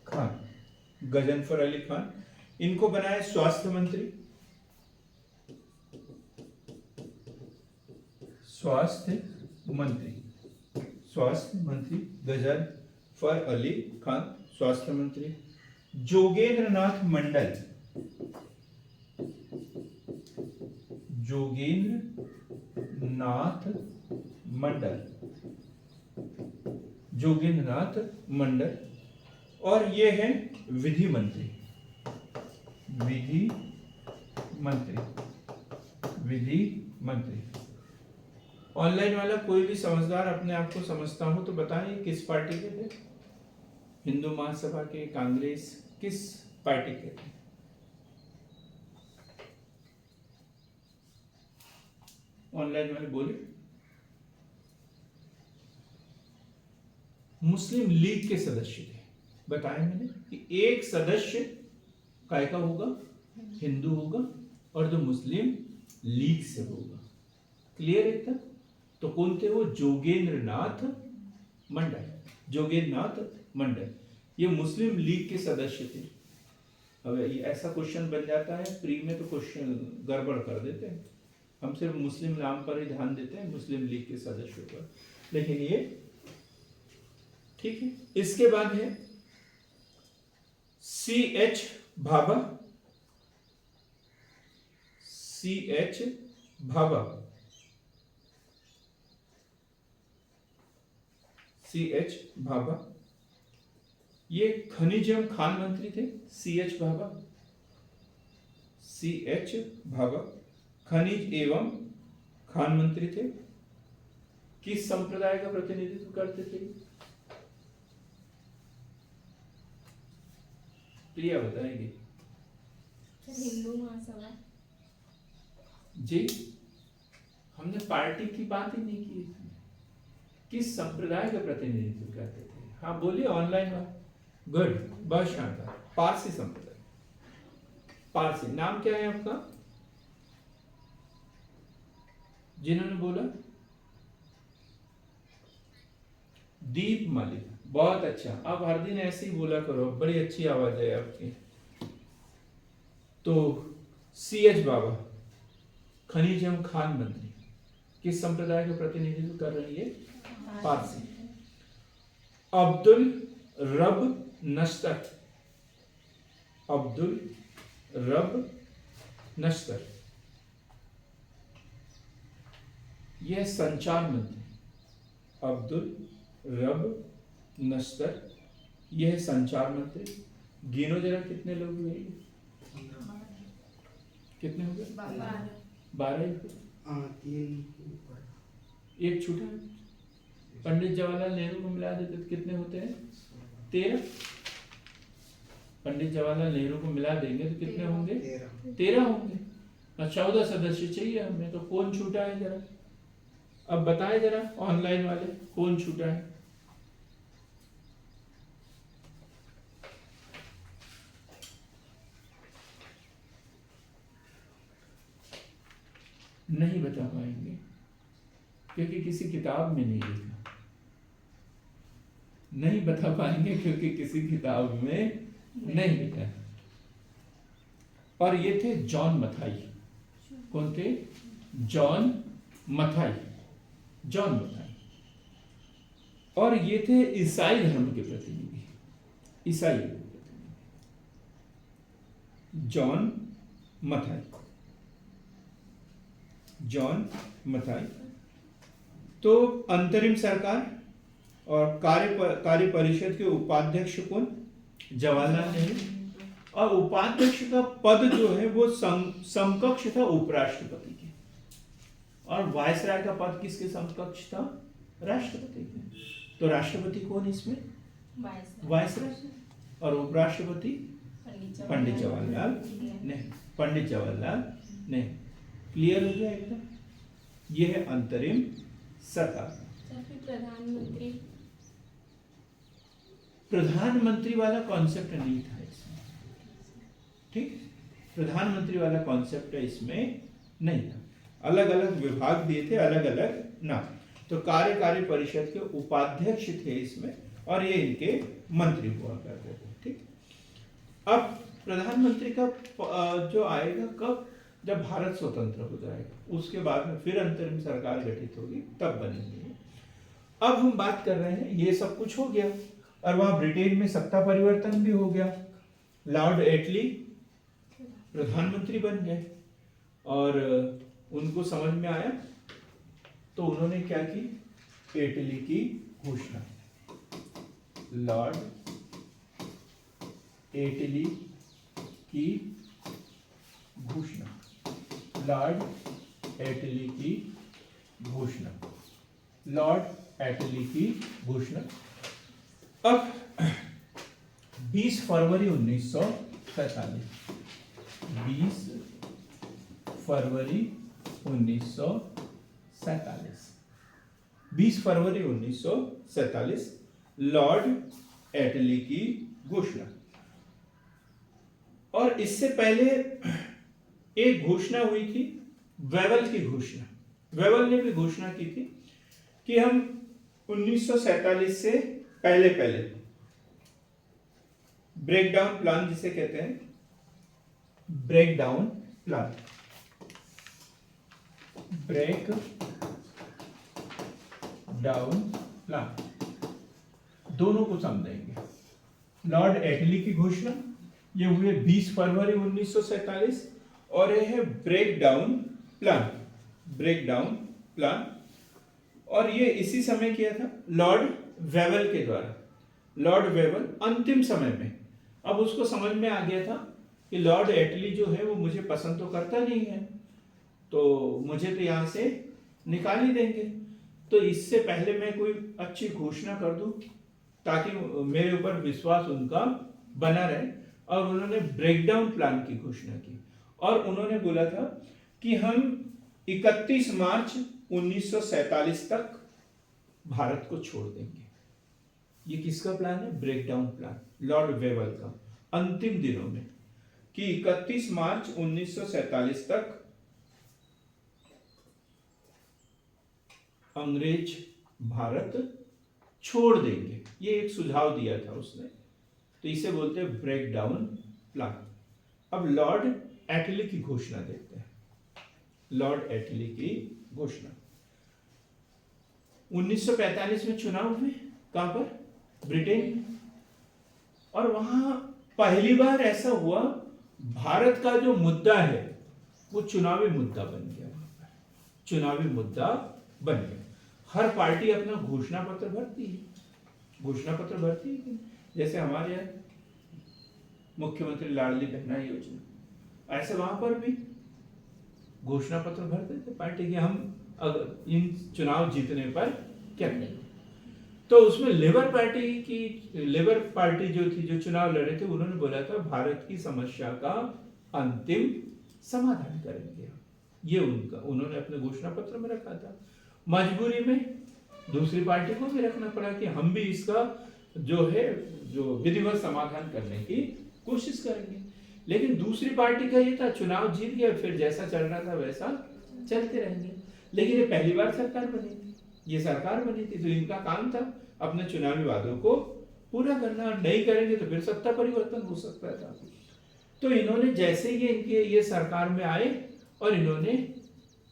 A: खान, गजनफर अली खान, इनको बनाया स्वास्थ्य मंत्री। स्वास्थ्य मंत्री, स्वास्थ्य मंत्री गजनफर अली खान, स्वास्थ्य मंत्री। जोगेंद्र नाथ मंडल, जोगेंद्र नाथ मंडल, जोगेंद्र नाथ मंडल। और ये है विधि मंत्री, विधि मंत्री, विधि मंत्री। ऑनलाइन वाला कोई भी समझदार अपने आप को समझता हो तो बताएं किस पार्टी के थे? हिंदू महासभा के, कांग्रेस, किस पार्टी के थे? ऑनलाइन वाले बोले। मुस्लिम लीग के सदस्य थे। बताया मैंने कि एक सदस्य काय का होगा? हिंदू होगा और जो मुस्लिम लीग से होगा। क्लियर है तक? तो कौन थे वो? जोगेंद्र नाथ मंडल, जोगेंद्र नाथ मंडल, ये मुस्लिम लीग के सदस्य थे। अब ये ऐसा क्वेश्चन बन जाता है प्री में तो क्वेश्चन गड़बड़ कर देते हैं। हम सिर्फ मुस्लिम नाम पर ही ध्यान देते हैं, मुस्लिम लीग के सदस्यों पर, लेकिन ये ठीक है। इसके बाद है C.H. Bhabha, C.H. Bhabha, C.H. Bhabha, ये खनिज एवं खान मंत्री थे। C.H. भाभा, C.H. भाभा खनिज एवं खान मंत्री थे। किस संप्रदाय का प्रतिनिधित्व करते थे? प्रिया बताएगी।
C: हिंदू महासभा।
A: जी, हमने पार्टी की बात ही नहीं की इसमें। किस संप्रदाय का प्रतिनिधित्व करते थे? हाँ बोलिए ऑनलाइन वाला। गुड, बहुत शानदार। पारसी संप्रदाय, पारसी। नाम क्या है आपका जिन्होंने बोला? दीप मलिक, बहुत अच्छा। अब हर दिन ऐसे ही बोला करो, बड़ी अच्छी आवाज है आपकी। तो C.H. बाबा खनिज एवं खान मंत्री, किस संप्रदाय का प्रतिनिधित्व कर रही है? पारसी। अब्दुल रब नश्तर, अब्दुल रब नश्तर, यह संचार मंत्री। अब्दुल रब नश्तर, यह संचार मंत्री। गिनो जरा कितने लोग हुए? कितने हो गए? 12 एक छूटा। पंडित जवाहरलाल नेहरू को मिला देते तो कितने होते हैं? 13। पंडित जवाहरलाल नेहरू को मिला देंगे तो कितने होंगे? 13 होंगे। 14 सदस्य चाहिए हमें, तो कौन छूटा है जरा? अब बताए जरा ऑनलाइन वाले, कौन छूटा है? नहीं बता पाएंगे, क्योंकि किसी किताब में नहीं लिखा। नहीं बता पाएंगे क्योंकि किसी किताब में नहीं लिखा। और ये थे जॉन मथाई। कौन थे? जॉन मथाई। जॉन मथाई। और ये थे ईसाई धर्म के प्रतिनिधि, ईसाई के प्रतिनिधि, जॉन मथाई। जॉन मथाई। तो अंतरिम सरकार और कार्य परिषद के उपाध्यक्ष कौन? जवाहरलाल नेहरू। और उपाध्यक्ष का पद जो है वो समकक्ष था उपराष्ट्रपति के। और वायसराय का पद किसके समकक्ष था? राष्ट्रपति के। तो राष्ट्रपति कौन इसमें? वायसराय। और उपराष्ट्रपति पंडित जवाहरलाल नेहरू। पंडित जवाहरलाल नेहरू। क्लियर हो गया एकदम? यह है अंतरिम सरकार।
C: प्रधानमंत्री,
A: प्रधानमंत्री वाला कॉन्सेप्ट नहीं था इसमें, ठीक? प्रधानमंत्री वाला कॉन्सेप्ट इसमें नहीं था। अलग अलग विभाग दिए थे, अलग अलग नाम। तो कार्यकारी परिषद के उपाध्यक्ष थे इसमें, और ये इनके मंत्री हुआ करते थे, ठीक? अब प्रधानमंत्री का जो आएगा कब? जब भारत स्वतंत्र हो जाएगा, उसके बाद में फिर अंतरिम सरकार गठित होगी, तब बनेगी। अब हम बात कर रहे हैं, ये सब कुछ हो गया और वहां ब्रिटेन में सत्ता परिवर्तन भी हो गया। लॉर्ड एटली प्रधानमंत्री बन गए और उनको समझ में आया तो उन्होंने क्या की? एटली की घोषणा। लॉर्ड एटली की घोषणा। लॉर्ड एटली की घोषणा। लॉर्ड एटली की घोषणा। अब 20 फरवरी 1947, 20 फरवरी 1947, 20 फरवरी 1947 लॉर्ड एटली की घोषणा। और इससे पहले एक घोषणा हुई थी, वेवल की घोषणा। वेवल ने भी घोषणा की थी कि हम 1947 से पहले ब्रेकडाउन प्लान जिसे कहते हैं, breakdown plan, breakdown plan, दोनों को समझेंगे। लॉर्ड एटली की घोषणा ये हुए 20 फरवरी 1947 और यह है breakdown plan. Breakdown plan, और ये इसी समय किया था लॉर्ड वेवल के द्वारा। लॉर्ड वेवल अंतिम समय में, अब उसको समझ में आ गया था कि लॉर्ड एटली जो है वो मुझे पसंद तो करता नहीं है, तो मुझे तो यहां से निकाल ही देंगे, तो इससे पहले मैं कोई अच्छी घोषणा कर दूं ताकि मेरे ऊपर विश्वास उनका बना रहे। और उन्होंने ब्रेकडाउन प्लान की घोषणा की और उन्होंने बोला था कि हम 31 मार्च 1947 तक भारत को छोड़ देंगे। ये किसका प्लान है? ब्रेकडाउन प्लान, लॉर्ड वेवल का, अंतिम दिनों में, कि 31 मार्च 1947 तक अंग्रेज भारत छोड़ देंगे। ये एक सुझाव दिया था उसने, तो इसे बोलते हैं ब्रेक डाउन प्लान। अब लॉर्ड एटली की घोषणा देखते हैं। लॉर्ड एटली की घोषणा 1945 में चुनाव हुए, कहां पर? ब्रिटेन में। और वहां पहली बार ऐसा हुआ, भारत का जो मुद्दा है वो चुनावी मुद्दा बन गया। वहां पर चुनावी मुद्दा बन गया। हर पार्टी अपना घोषणा पत्र भरती है, घोषणा पत्र भरती है, जैसे हमारे यहाँ मुख्यमंत्री लाडली बहना योजना, ऐसे वहां पर भी घोषणा पत्र भरते थे पार्टी के, हम अगर इन चुनाव जीतने पर क्या करें। तो उसमें लेबर पार्टी जो थी, जो चुनाव लड़े थे, उन्होंने बोला था भारत की समस्या का अंतिम समाधान करेंगे। ये उन्होंने अपने घोषणा पत्र में रखा था। मजबूरी में दूसरी पार्टी को भी रखना पड़ा कि हम भी इसका जो विधिवत समाधान करने की कोशिश करेंगे। लेकिन दूसरी पार्टी का ये था, चुनाव जीत गया, फिर जैसा चल रहा था वैसा चलते रहेंगे। लेकिन ये पहली बार सरकार बनी थी, ये सरकार बनी थी, तो इनका काम था अपने चुनावी वादों को पूरा करना, और नहीं करेंगे तो फिर सत्ता परिवर्तन हो सकता था। तो इन्होंने जैसे ही इनके ये सरकार में आए और इन्होंने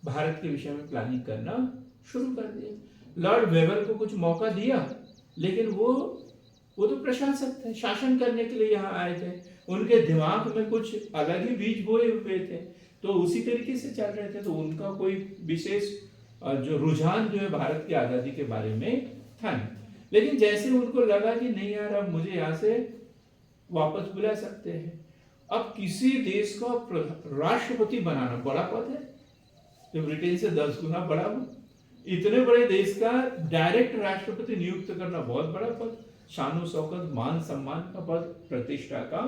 A: भारत के विषय में प्लानिंग करना शुरू कर दिया। लॉर्ड वेबर को कुछ मौका दिया, लेकिन वो तो प्रशासक थे, शासन करने के लिए यहाँ आए थे, उनके दिमाग में कुछ अलग ही बीज बोए हुए थे, तो उसी तरीके से चल रहे थे। तो उनका कोई विशेष जो रुझान जो है भारत की आजादी के बारे में था नहीं। लेकिन जैसे उनको लगा कि नहीं यार, अब मुझे यहाँ से वापस बुला सकते हैं, अब किसी देश का राष्ट्रपति बनाना बड़ा पद है, जो ब्रिटेन से 10 गुना बड़ा हो, इतने बड़े देश का डायरेक्ट राष्ट्रपति नियुक्त करना बहुत बड़ा पद, शानो शौकत मान सम्मान का पद, प्रतिष्ठा का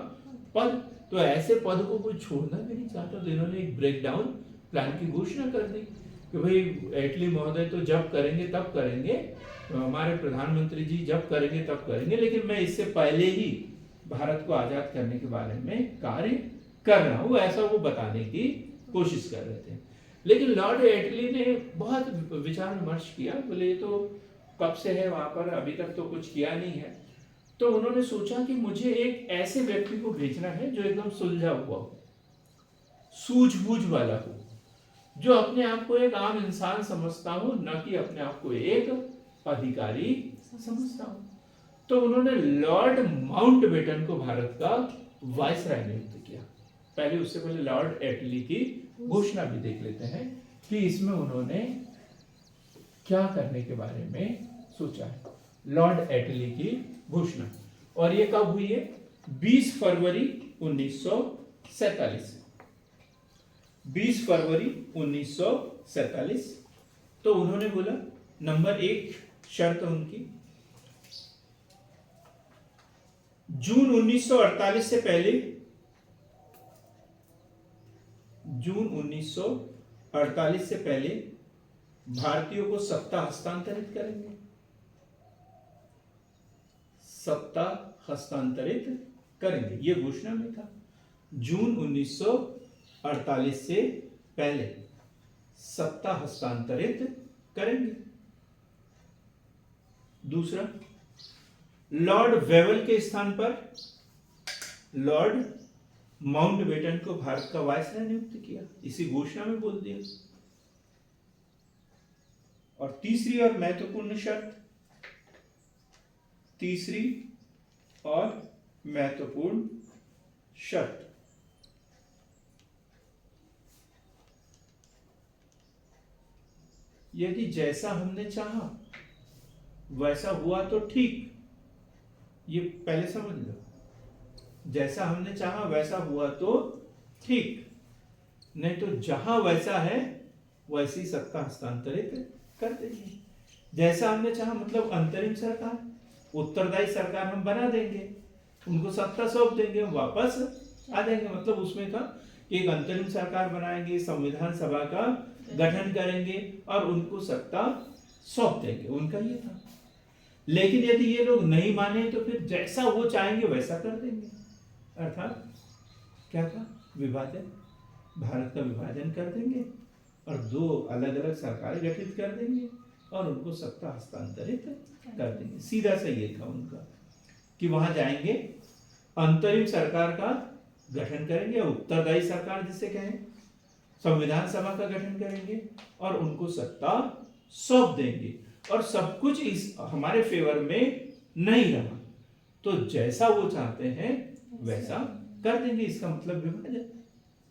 A: पद। तो ऐसे पद को कोई छोड़ना भी नहीं चाहता। तो इन्होंने एक ब्रेकडाउन प्लान की घोषणा कर दी कि भाई एटली महोदय तो जब करेंगे तब करेंगे, हमारे प्रधानमंत्री जी जब करेंगे तब करेंगे, लेकिन मैं इससे पहले ही भारत को आजाद करने के बारे में कार्य कर रहा हूँ, ऐसा वो बताने की कोशिश कर रहे थे। लेकिन लॉर्ड एटली ने बहुत विचार विमर्श किया, बोले ये तो कब से है वहां पर, अभी तक तो कुछ किया नहीं है। तो उन्होंने सोचा कि मुझे एक ऐसे व्यक्ति को भेजना है जो एकदम सुलझा हुआ हो, सूझबूझ वाला हो, जो अपने आप को एक आम इंसान समझता हो, न कि अपने आप को एक अधिकारी समझता हो। तो उन्होंने लॉर्ड माउंटबेटन को भारत का वाइसराय नियुक्त किया। पहले उससे पहले लॉर्ड एटली की घोषणा भी देख लेते हैं कि इसमें उन्होंने क्या करने के बारे में सोचा है। लॉर्ड एटली की घोषणा, और ये कब हुई है? 20 फरवरी 1947। 20 फरवरी 1947। तो उन्होंने बोला, नंबर 1 शर्त उनकी, जून 1948 से पहले, जून 1948 से पहले भारतीयों को सत्ता हस्तांतरित करेंगे, सत्ता हस्तांतरित करेंगे, ये घोषणा में था। जून 1948 से पहले सत्ता हस्तांतरित करेंगे। दूसरा, लॉर्ड वेवल के स्थान पर लॉर्ड माउंटबेटन को भारत का वाइसराय नियुक्त किया, इसी घोषणा में बोल दिया। और तीसरी और महत्वपूर्ण शर्त, तीसरी और महत्वपूर्ण शर्त, यदि जैसा हमने चाहा वैसा हुआ तो ठीक, ये पहले समझ लो, जैसा हमने चाहा वैसा हुआ तो ठीक, नहीं तो जहां वैसा है वैसी सत्ता हस्तांतरित कर देंगे। जैसा हमने चाहा मतलब अंतरिम सरकार, उत्तरदायी सरकार हम बना देंगे, उनको सत्ता सौंप देंगे, हम वापस आ जाएंगे। मतलब उसमें था कि एक अंतरिम सरकार बनाएंगे, संविधान सभा का गठन करेंगे और उनको सत्ता सौंप देंगे, उनका ये था। लेकिन यदि ये लोग नहीं माने तो फिर जैसा वो चाहेंगे वैसा कर देंगे। अर्थात क्या था? विभाजन, भारत का विभाजन कर देंगे और 2 अलग अलग सरकारें गठित कर देंगे और उनको सत्ता हस्तांतरित कर देंगे। सीधा सा ये था उनका कि वहां जाएंगे, अंतरिम सरकार का गठन करेंगे, उत्तरदायी सरकार जिसे कहें, संविधान सभा का गठन करेंगे और उनको सत्ता सौंप देंगे। और सब कुछ इस हमारे फेवर में नहीं रहा तो जैसा वो चाहते हैं वैसा कर देंगे, इसका मतलब विभाजन।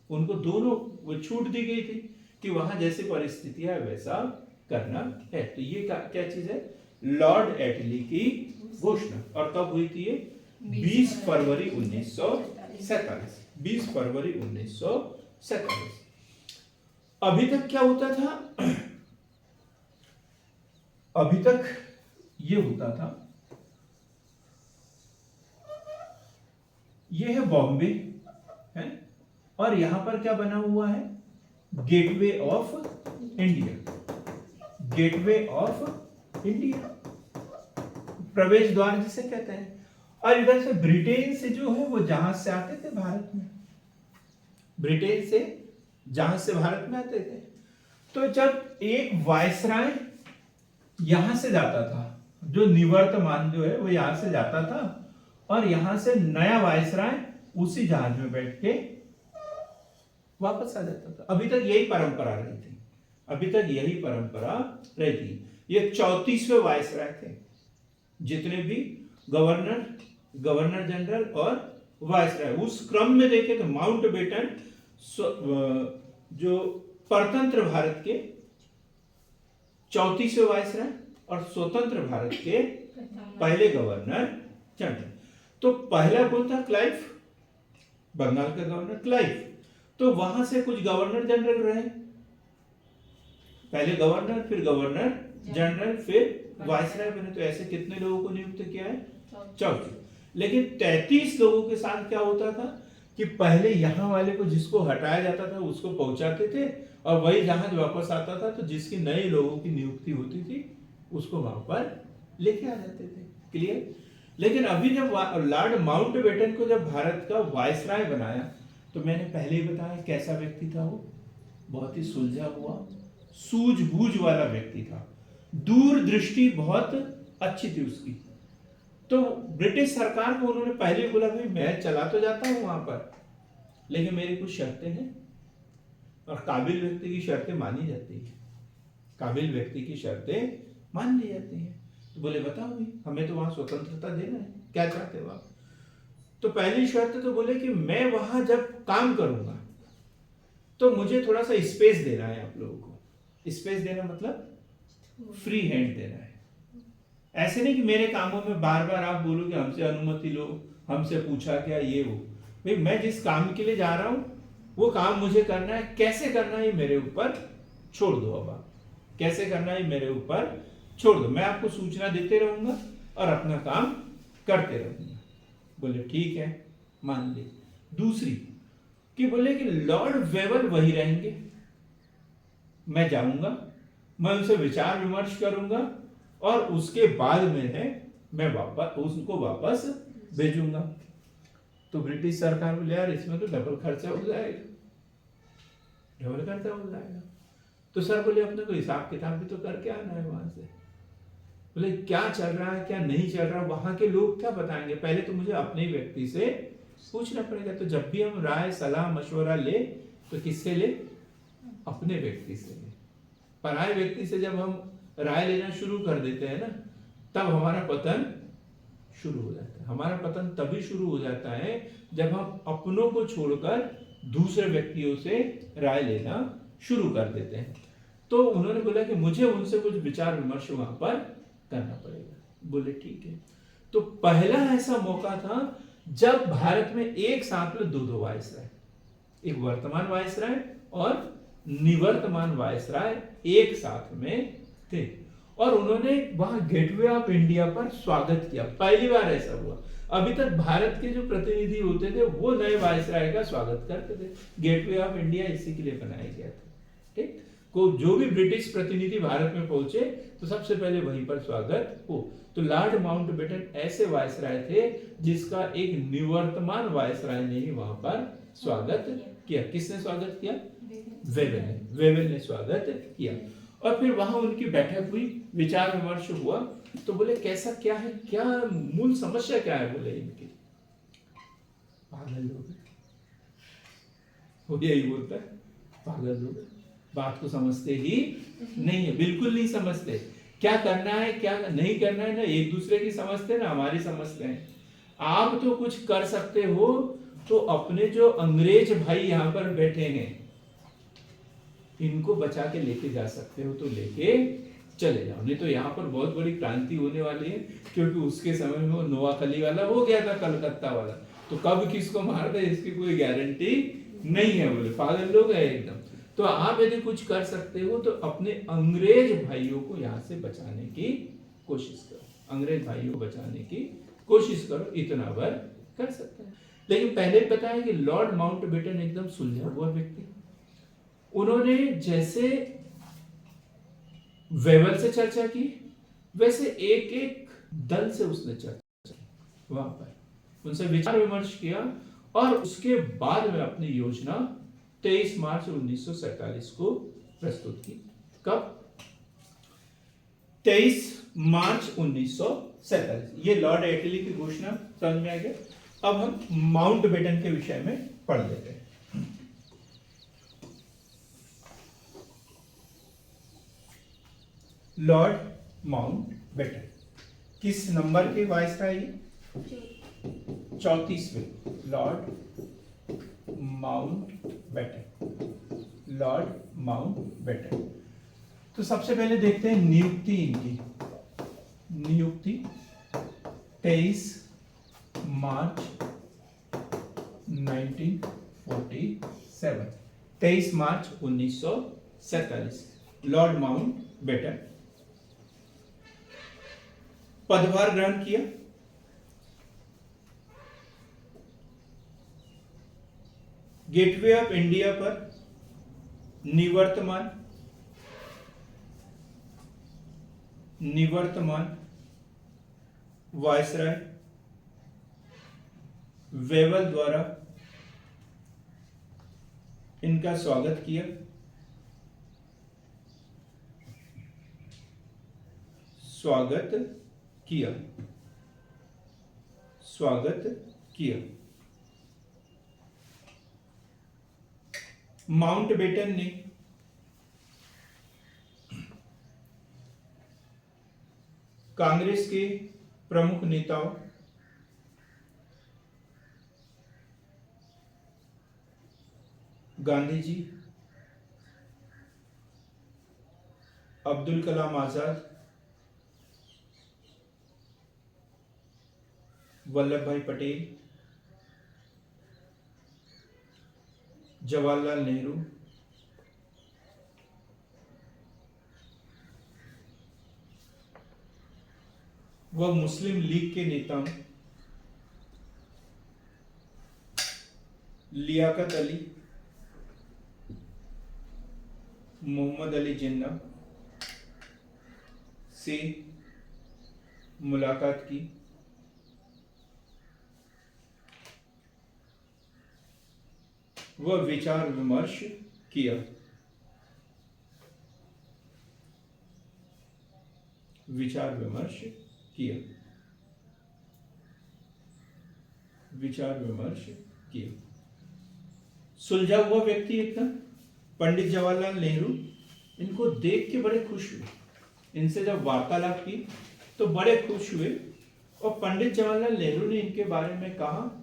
A: उनको दोनों वो छूट दी गई थी कि वहां जैसी परिस्थिति है वैसा करना है। तो ये क्या चीज है? लॉर्ड एटली की घोषणा। और कब हुई थी ये? 20 फरवरी 1947। 20 फरवरी 1947। अभी तक क्या होता था? अभी तक ये होता था, ये है बॉम्बे है, और यहां पर क्या बना हुआ है? Gateway of India, gateway of India, प्रवेश द्वार जिसे कहते हैं। और इधर से ब्रिटेन से जो है वो जहाज से आते थे भारत में, ब्रिटेन से जहाज से भारत में आते थे। तो जब एक वायसराय यहां से जाता था, जो निवर्तमान जो है वो यहां से जाता था, और यहां से नया वायसराय उसी जहाज में बैठ के वापस आ जाता था। अभी तक यही परंपरा रही थी, अभी तक यही परंपरा रही थी। ये 34वें वायसराय थे। जितने भी गवर्नर, गवर्नर जनरल और वायसराय, उस क्रम में देखें तो माउंटबेटन जो परतंत्र भारत के 34वें वायसराय और स्वतंत्र भारत के पहले गवर्नर जनरल। तो पहला कौन था? क्लाइव, बंगाल का गवर्नर क्लाइव। तो वहां से कुछ गवर्नर जनरल रहे, पहले गवर्नर, फिर गवर्नर जनरल, फिर वायसराय बने। तो ऐसे कितने लोगों को नियुक्त किया है? 34। लेकिन 33 लोगों के साथ क्या होता था कि पहले यहां वाले को जिसको हटाया जाता था उसको पहुंचाते थे, और वही जहाज वापस आता था तो जिसकी नए लोगों की नियुक्ति होती थी उसको वहां पर लेके आ जाते थे। क्लियर? लेकिन अभी जब लॉर्ड माउंटबेटन को जब भारत का वायसराय बनाया, तो मैंने पहले ही बताया कैसा व्यक्ति था वो। बहुत ही सुलझा हुआ, सूझबूझ वाला व्यक्ति था, दूरदृष्टि बहुत अच्छी थी उसकी। तो ब्रिटिश सरकार को उन्होंने पहले बोला, भाई मैं चला तो जाता हूं वहां पर, लेकिन मेरी कुछ शर्तें हैं, और काबिल व्यक्ति की शर्तें मानी जाती है, काबिल व्यक्ति की शर्तें मान ली जाती हैं। तो बोले बताओ भाई, हमें तो वहां स्वतंत्रता देना है, क्या चाहते हो आप? तो पहली शर्त तो बोले कि मैं वहां जब काम करूंगा तो मुझे थोड़ा सा स्पेस देना है आप लोगों को। स्पेस देना मतलब फ्री हैंड देना है। ऐसे नहीं कि मेरे कामों में बार बार आप बोलो कि हमसे अनुमति लो, हमसे पूछा क्या, ये वो। भाई मैं जिस काम के लिए जा रहा हूं वो काम मुझे करना है, कैसे करना है ये मेरे ऊपर छोड़ दो। अब आप कैसे करना है मेरे ऊपर छोड़ दो, मैं आपको सूचना देते रहूंगा और अपना काम करते रहूंगा। बोले ठीक है, मान ली। दूसरी कि बोले कि लॉर्ड वेवर वही रहेंगे, मैं जाऊंगा, मैं उनसे विचार विमर्श करूंगा, और उसके बाद में है मैं वापस उसको वापस भेजूंगा। तो ब्रिटिश सरकार बोले यार इसमें तो डबल खर्चा हो जाएगा, डबल खर्चा हो जाएगा। तो सर बोले अपने को हिसाब किताब भी तो करके आना है वहां से। बोले क्या चल रहा है क्या नहीं चल रहा, वहां के लोग क्या बताएंगे, पहले तो मुझे अपने व्यक्ति से पूछना पड़ेगा। तो जब भी हम राय सलाह मशवरा ले तो किससे ले? अपने व्यक्ति से ले। पराये व्यक्ति से जब हम राय लेना शुरू कर देते हैं ना, तब हमारा पतन शुरू हो जाता है। हमारा पतन तभी शुरू हो जाता है जब हम अपनों को छोड़कर दूसरे व्यक्तियों से राय लेना शुरू कर देते हैं। तो उन्होंने बोला कि मुझे उनसे कुछ विचार विमर्श वहां पर करना पड़ेगा। बोले ठीक है। तो पहला ऐसा मौका था जब भारत में एक साथ में दो वायसराय, एक वर्तमान वायसराय और निवर्तमान वायसराय एक साथ में थे, और उन्होंने वहां गेटवे ऑफ इंडिया पर स्वागत किया। पहली बार ऐसा हुआ। अभी तक भारत के जो प्रतिनिधि होते थे वो नए वायसराय का स्वागत करते थे। गेटवे ऑफ इंडिया इसी के लिए बनाया गया था। ठीक, को जो भी ब्रिटिश प्रतिनिधि भारत में पहुंचे तो सबसे पहले वहीं पर स्वागत हो। तो लॉर्ड माउंटबेटन ऐसे वायसराय थे जिसका एक निवर्तमान वायसराय ने ही वहां पर स्वागत किया। किसने स्वागत किया? वेवेल ने स्वागत किया। और फिर वहां उनकी बैठक हुई, विचार विमर्श हुआ। तो बोले कैसा क्या है, क्या मूल समस्या क्या है? बोले इनकी पागल लोग, वो यही बोलता है, पागल लोग बात को समझते ही नहीं है, बिल्कुल नहीं समझते। क्या करना है क्या नहीं करना है ना एक दूसरे की समझते ना हमारी समझते हैं। आप तो कुछ कर सकते हो तो अपने जो अंग्रेज भाई यहाँ पर बैठे हैं इनको बचा के लेके जा सकते हो तो लेके चले जाओ, नहीं तो यहाँ पर बहुत बड़ी क्रांति होने वाली है। क्योंकि उसके समय में वो नोआखली वाला हो गया था, कलकत्ता वाला, तो कब किसको मार दे इसकी कोई गारंटी नहीं है। बोले पागल लोग है एकदम। तो आप यदि कुछ कर सकते हो तो अपने अंग्रेज भाइयों को यहाँ से बचाने की कोशिश करो, अंग्रेज भाइयों को बचाने की कोशिश करो, इतना बार कर सकते हैं। लेकिन पहले बताया कि लॉर्ड माउंटबेटन एकदम सुलझा हुआ व्यक्ति। उन्होंने जैसे वेवल से चर्चा की वैसे एक एक दल से उसने चर्चा की, वहां पर उनसे विचार विमर्श किया, और उसके बाद में अपनी योजना 23 मार्च 1947 को प्रस्तुत की। कब? 23 मार्च 1947। ये लॉर्ड एटली की घोषणा समझ में आ गया। अब हम माउंटबेटन के विषय में पढ़ लेते हैं। लॉर्ड माउंटबेटन किस नंबर के वायसराय? 34वें लॉर्ड माउंटबेटन। Lord Mountbatten. तो सबसे पहले देखते हैं नियुक्ति इनकी। नियुक्ति 23 मार्च 1947। 23 मार्च 1947 लॉर्ड माउंटबेटन पदभार ग्रहण किया। गेटवे ऑफ इंडिया पर निवर्तमान वायसराय वेवल द्वारा इनका स्वागत किया। स्वागत किया। माउंटबेटन ने कांग्रेस के प्रमुख नेताओं गांधी जी, अब्दुल कलाम आजाद, वल्लभ भाई पटेल, जवाहरलाल नेहरू, व मुस्लिम लीग के नेताओं लियाकत अली, मोहम्मद अली जिन्ना से मुलाकात की। वह विचार विमर्श किया। विचार विमर्श किया। सुलझा हुआ व्यक्ति एकदम। पंडित जवाहरलाल नेहरू इनको देख के बड़े खुश हुए। इनसे जब वार्तालाप की तो बड़े खुश हुए। और पंडित जवाहरलाल नेहरू ने इनके बारे में कहा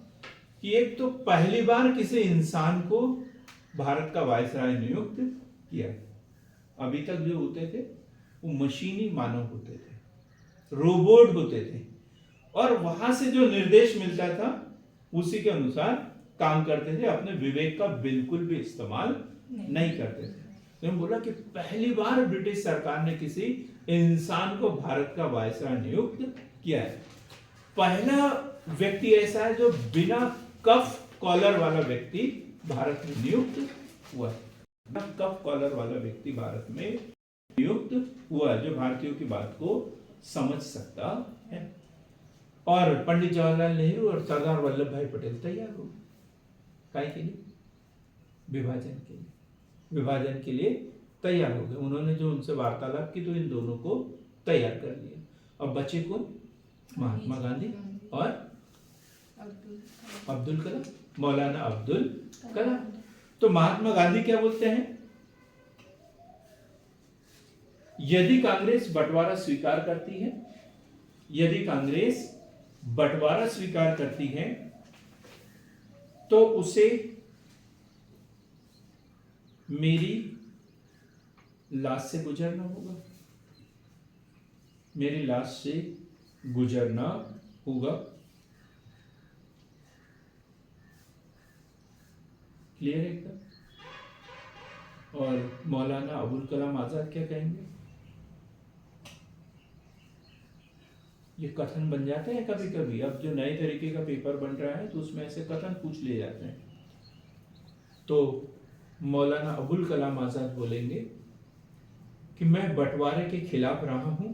A: कि एक तो पहली बार किसी इंसान को भारत का वायसराय नियुक्त किया। अभी तक जो होते थे वो मशीनी मानव होते थे, रोबोट होते थे, और वहां से जो निर्देश मिलता था उसी के अनुसार काम करते थे। अपने विवेक का बिल्कुल भी इस्तेमाल नहीं करते थे। तो बोला कि पहली बार ब्रिटिश सरकार ने किसी इंसान को भारत का वायसराय नियुक्त किया है। पहला व्यक्ति ऐसा है जो बिना कफ कॉलर वाला व्यक्ति भारत में नियुक्त हुआ। कफ कॉलर वाला व्यक्ति भारत में नियुक्त हुआ जो भारतीयों की बात को समझ सकता है। और पंडित जवाहरलाल नेहरू और सरदार वल्लभ भाई पटेल तैयार हो गए। काय के लिए? विभाजन के लिए तैयार हो गए। उन्होंने जो उनसे वार्तालाप की तो इन दोनों को तैयार कर लिया। अब बचे कौन? महात्मा गांधी और अब्दुल कलाम, मौलाना अब्दुल कलाम। तो महात्मा गांधी क्या बोलते हैं? यदि कांग्रेस बंटवारा स्वीकार करती है तो उसे मेरी लाश से गुजरना होगा। क्लियर है एकदम? और मौलाना अबुल कलाम आजाद क्या कहेंगे? ये कथन बन जाते हैं कभी कभी। अब जो नए तरीके का पेपर बन रहा है तो उसमें ऐसे कथन पूछ लिए जाते हैं। तो मौलाना अबुल कलाम आजाद बोलेंगे कि मैं बंटवारे के खिलाफ रहा हूं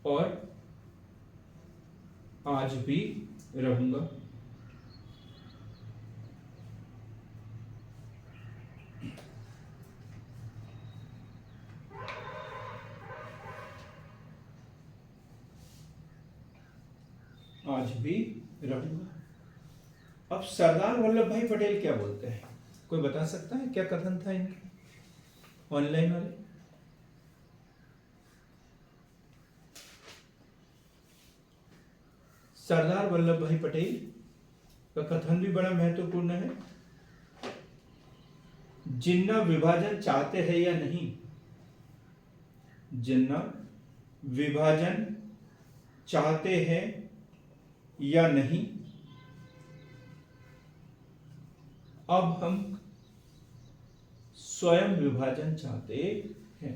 A: और आज भी रहूंगा। आज भी रहूंगा। अब सरदार वल्लभ भाई पटेल क्या बोलते हैं, कोई बता सकता है क्या कथन था इनके ऑनलाइन वाले? सरदार वल्लभ भाई पटेल का कथन भी बड़ा महत्वपूर्ण है। जिन्ना विभाजन चाहते हैं या नहीं, जिन्ना विभाजन चाहते हैं या नहीं, अब हम स्वयं विभाजन चाहते हैं।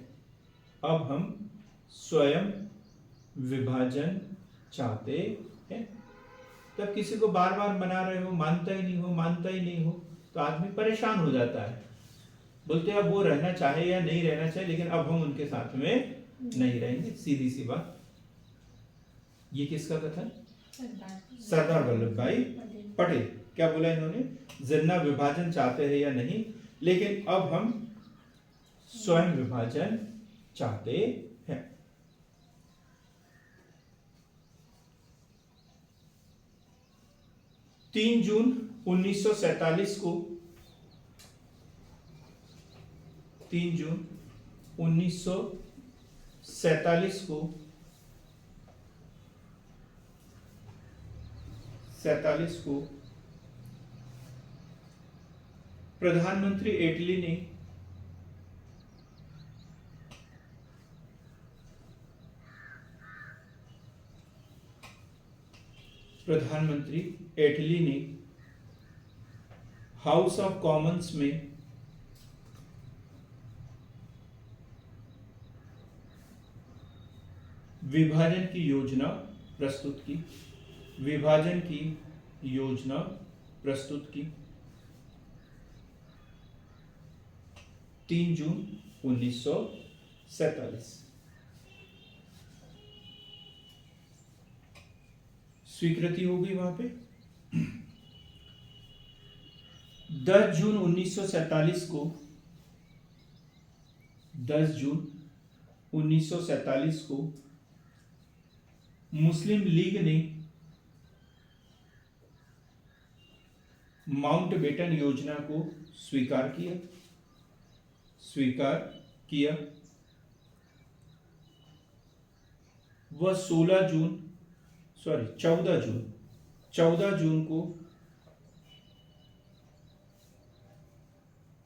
A: अब हम स्वयं विभाजन चाहते हैं। तब किसी को बार बार मना रहे हो, मानता ही नहीं हो, मानता ही नहीं हो, तो आदमी परेशान हो जाता है। बोलते हैं अब वो रहना चाहे या नहीं रहना चाहे, लेकिन अब हम उनके साथ में नहीं रहेंगे, सीधी सी बात। ये किसका कथन? सरदार वल्लभ भाई पटेल। क्या बोला इन्होंने? जिन्ना विभाजन चाहते हैं या नहीं, लेकिन अब हम स्वयं विभाजन चाहते हैं। तीन जून 1947 को 3 जून 1947 को प्रधानमंत्री इटली ने हाउस ऑफ कॉमन्स में विभाजन की योजना प्रस्तुत की। विभाजन की योजना प्रस्तुत की 3 जून 1947। स्वीकृति हो गई वहां पे। 10 जून 1947 को 10 जून 1947 को मुस्लिम लीग ने माउंटबेटन योजना को स्वीकार किया। वह 14 जून को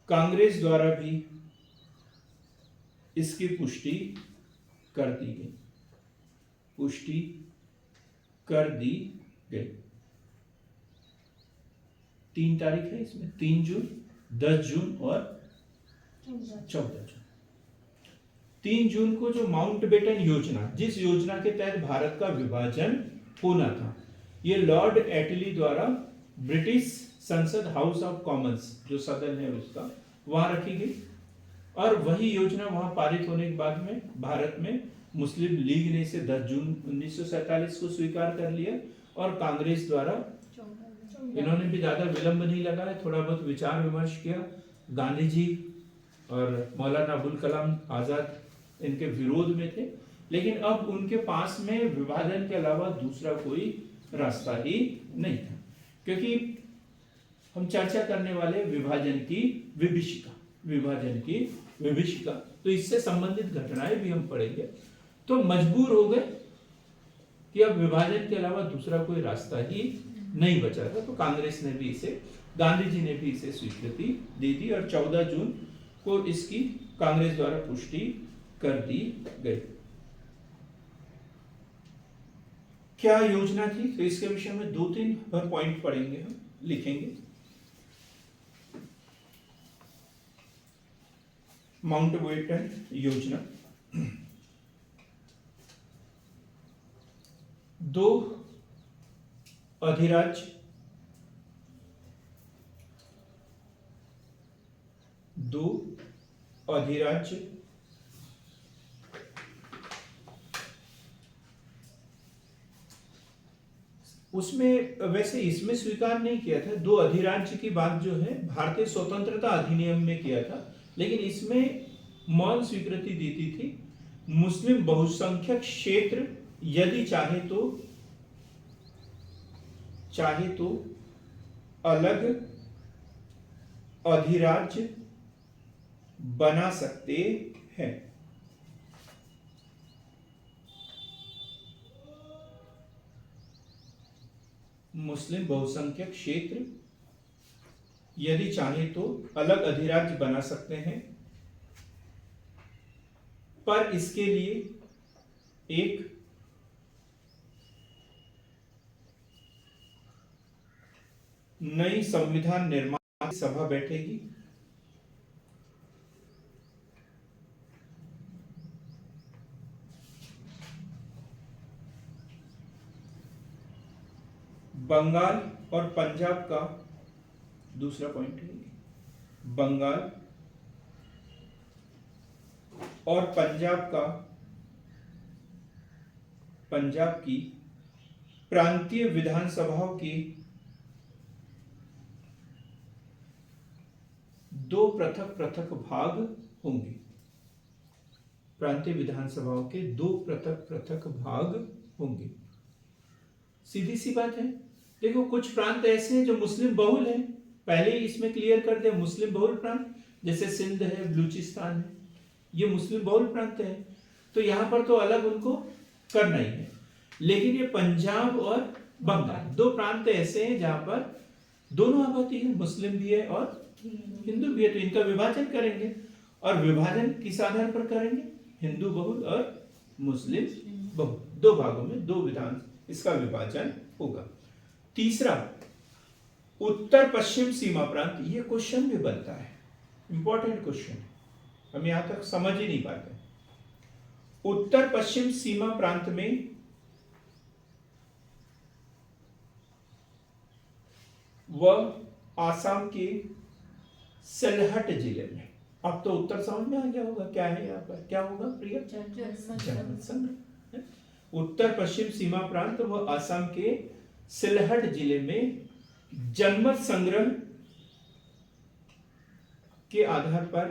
A: कांग्रेस द्वारा भी इसकी पुष्टि कर दी गई। 3 तारीख है इसमें, 3 जून, 10 जून और 14 जून। 3 जून को जो माउंटबेटन योजना, जिस योजना के तहत भारत का विभाजन होना था, ये लॉर्ड एटली द्वारा ब्रिटिश संसद हाउस ऑफ कॉमन्स, जो सदन है उसका, वहां रखी गई। और वही योजना वहां पारित होने के बाद में भारत में मुस्लिम लीग ने इसे 10 जून 1947 को स्वीकार कर लिया। और कांग्रेस द्वारा, इन्होंने भी ज्यादा विलंब नहीं लगाया, थोड़ा बहुत विचार विमर्श किया। गांधी जी और मौलाना अबुल कलाम आजाद इनके विरोध में थे, लेकिन अब उनके पास में विभाजन के अलावा दूसरा कोई रास्ता ही नहीं था। क्योंकि हम चर्चा करने वाले विभाजन की विभीषिका, तो इससे संबंधित घटनाएं भी हम पढ़ेंगे। तो मजबूर हो गए कि अब विभाजन के अलावा दूसरा कोई रास्ता ही नहीं बचा था। तो कांग्रेस ने भी इसे, गांधी जी ने भी इसे स्वीकृति दे दी और 14 जून को इसकी कांग्रेस द्वारा पुष्टि कर दी गई। क्या योजना थी? तो इसके विषय में 2-3 पॉइंट पढ़ेंगे, हम लिखेंगे। माउंटबेटन योजना, 2 अधिराज्य, 2 अधिराज्य, उसमें वैसे इसमें स्वीकार नहीं किया था। 2 अधिराज्य की बात जो है भारतीय स्वतंत्रता अधिनियम में किया था, लेकिन इसमें मौन स्वीकृति देती थी। मुस्लिम बहुसंख्यक क्षेत्र यदि चाहे तो चाहे तो अलग अधिराज्य बना सकते हैं। मुस्लिम बहुसंख्यक क्षेत्र यदि चाहे तो अलग अधिराज्य बना सकते हैं, पर इसके लिए एक नई संविधान निर्माण सभा बैठेगी। बंगाल और पंजाब का दूसरा पॉइंट है, बंगाल और पंजाब की प्रांतीय विधानसभाओं की दो पृथक पृथक भाग होंगे। प्रांतीय विधानसभाओं के दो पृथक पृथक भाग होंगे। सीधी सी बात है। देखो कुछ प्रांत ऐसे हैं जो मुस्लिम बहुल हैं, पहले ही इसमें क्लियर कर दे, मुस्लिम बहुल प्रांत जैसे सिंध है, बलूचिस्तान है, ये मुस्लिम बहुल प्रांत है, तो यहां पर तो अलग उनको करना ही है। लेकिन ये पंजाब और बंगाल दो प्रांत ऐसे हैं जहां पर दोनों आबादी है, मुस्लिम भी है और हिंदू भी है, तो इनका विभाजन करेंगे। और विभाजन किस आधार पर करेंगे? हिंदू बहुल और मुस्लिम बहुल, दो भागों में दो विधान इसका विभाजन होगा। तीसरा, उत्तर पश्चिम सीमा प्रांत, ये क्वेश्चन भी बनता है, इंपॉर्टेंट क्वेश्चन, हम यहां तक समझ ही नहीं पाते। उत्तर पश्चिम सीमा प्रांत में वह आसाम के सिलहट जिले में, अब तो उत्तर समझ में आ गया होगा क्या है यहाँ पर, क्या होगा प्रिया? जनमत संग्रह। उत्तर पश्चिम सीमा प्रांत वह आसाम के सिलहट जिले में जनमत संग्रह के आधार पर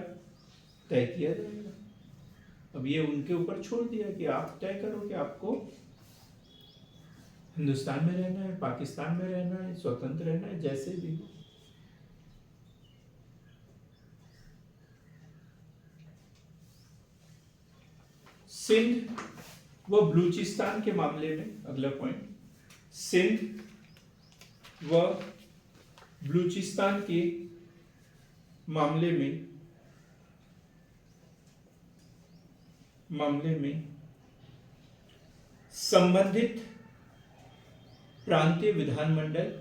A: तय किया जाएगा। अब ये उनके ऊपर छोड़ दिया कि आप तय करो कि आपको हिंदुस्तान में रहना है, पाकिस्तान में रहना है, स्वतंत्र रहना है, जैसे भी हो। सिंध व बलूचिस्तान के मामले में, अगला पॉइंट, सिंध व बलूचिस्तान के मामले में संबंधित प्रांतीय विधानमंडल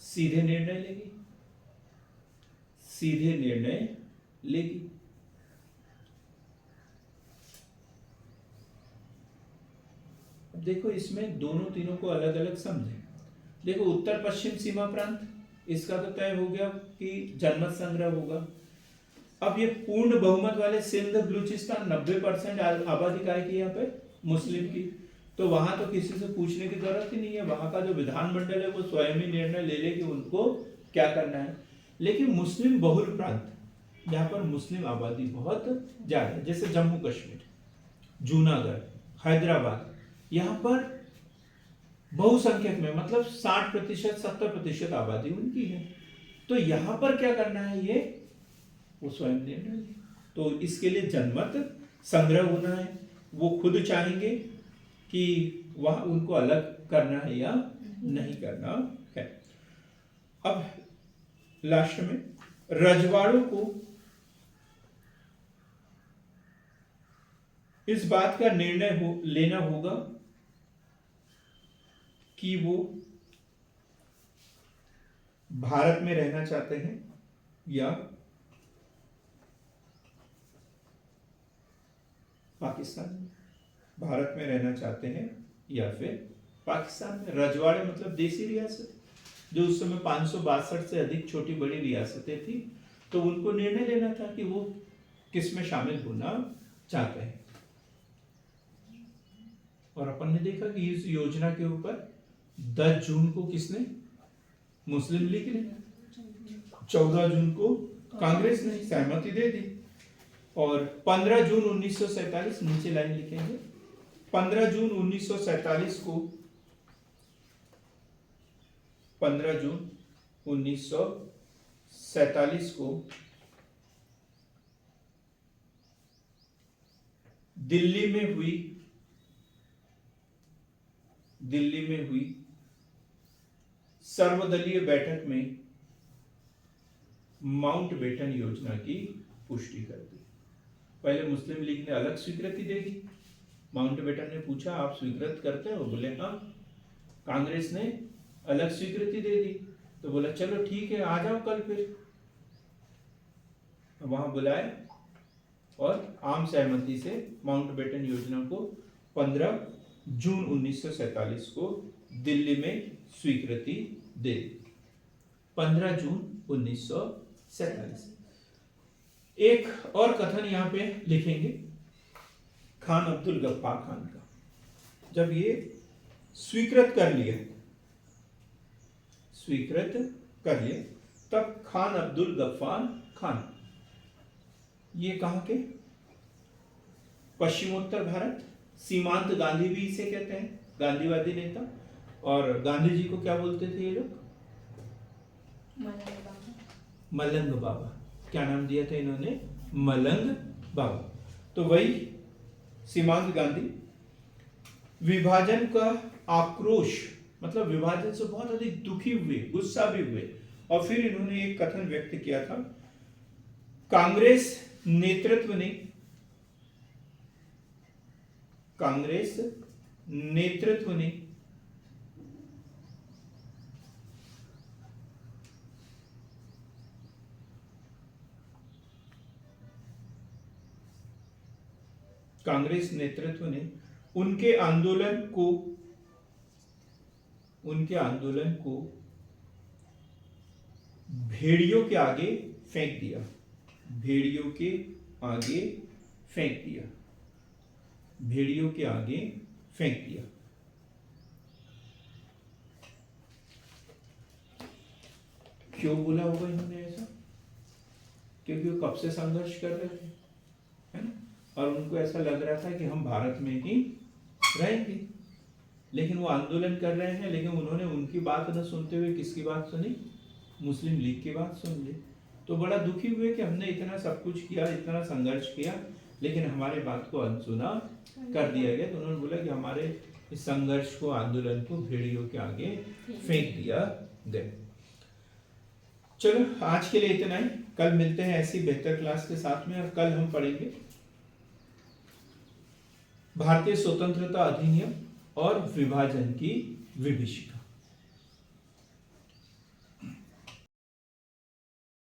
A: सीधे निर्णय लेगी। अब देखो इसमें दोनों तीनों को अलग अलग समझे। देखो उत्तर पश्चिम सीमा प्रांत, इसका तो तय हो गया कि जनमत संग्रह होगा। अब ये पूर्ण बहुमत वाले सिंध बलूचिस्तान 90% आबादी का है कि यहाँ पे मुस्लिम की, तो वहां तो किसी से पूछने की जरूरत ही नहीं है, वहां का जो विधानमंडल है वो स्वयं ही निर्णय ले कि उनको क्या करना है। लेकिन मुस्लिम बहुल प्रांत जहां पर मुस्लिम आबादी बहुत ज्यादा है, जैसे जम्मू कश्मीर, जूनागढ़, हैदराबाद, यहाँ पर बहुसंख्यक में मतलब 60% 70% आबादी उनकी है, तो यहां पर क्या करना है ये वो स्वयं निर्णय ले। तो इसके लिए जनमत संग्रह होना है, वो खुद चाहेंगे कि वह उनको अलग करना है या नहीं करना है। अब लास्ट में रजवाड़ों को इस बात का निर्णय लेना होगा कि वो भारत में रहना चाहते हैं या पाकिस्तान में, भारत में रहना चाहते हैं या फिर पाकिस्तान में। रजवाड़े मतलब देसी रियासत, जो उस समय 562 से अधिक छोटी बड़ी रियासतें थी, तो उनको निर्णय लेना था कि वो किस में शामिल होना चाहते हैं। और अपन ने देखा कि इस योजना के ऊपर 10 जून को किसने? मुस्लिम लीग ने, 14 जून को कांग्रेस ने सहमति दे दी, और 15 जून 1947, नीचे लाइन लिखेंगे, 15 जून 1947 को 15 जून 1947 को दिल्ली में हुई सर्वदलीय बैठक में माउंटबेटन योजना की पुष्टि कर दी। पहले मुस्लिम लीग ने अलग स्वीकृति दे दी। माउंटबेटन ने पूछा आप स्वीकृत करते हो? बोले हाँ। कांग्रेस ने अलग स्वीकृति दे दी तो बोला चलो ठीक है, आ जाओ कल फिर। वहां बुलाए और आम सहमति से माउंटबेटन योजना को 15 जून 1947 को दिल्ली में स्वीकृति दे दी। 15 जून 1947। एक और कथन यहां पे लिखेंगे खान अब्दुल गफ्फार खान का। जब ये स्वीकृत कर लिया तब खान अब्दुल गफ्फार खान ये कहां के? पश्चिमोत्तर भारत। सीमांत गांधी भी इसे कहते हैं, गांधीवादी नेता। और गांधी जी को क्या बोलते थे ये लोग? मलंग बाबा। क्या नाम दिया था इन्होंने? मलंग बाबा। तो वही सीमांत गांधी। विभाजन का आक्रोश, मतलब विभाजन से बहुत अधिक दुखी हुए, गुस्सा भी हुए। और फिर इन्होंने एक कथन व्यक्त किया था, कांग्रेस नेतृत्व ने उनके आंदोलन को भेड़ियों के आगे फेंक दिया। क्यों बोला होगा इन्होंने ऐसा? क्योंकि वो कब से संघर्ष कर रहे थे, है ना? और उनको ऐसा लग रहा था कि हम भारत में ही रहेंगे, लेकिन वो आंदोलन कर रहे हैं। लेकिन उन्होंने उनकी बात न सुनते हुए किसकी बात सुनी? मुस्लिम लीग की बात सुन ली। तो बड़ा दुखी हुए कि हमने इतना सब कुछ किया, इतना संघर्ष किया, लेकिन हमारे बात को अनसुना कर दिया गया। तो उन्होंने बोला कि हमारे इस संघर्ष को, आंदोलन को भेड़ियों के आगे फेंक दिया गया। चलो आज के लिए इतना ही। कल मिलते हैं ऐसी बेहतर क्लास के साथ में। और कल हम पढ़ेंगे भारतीय स्वतंत्रता अधिनियम और विभाजन की विभीषिका।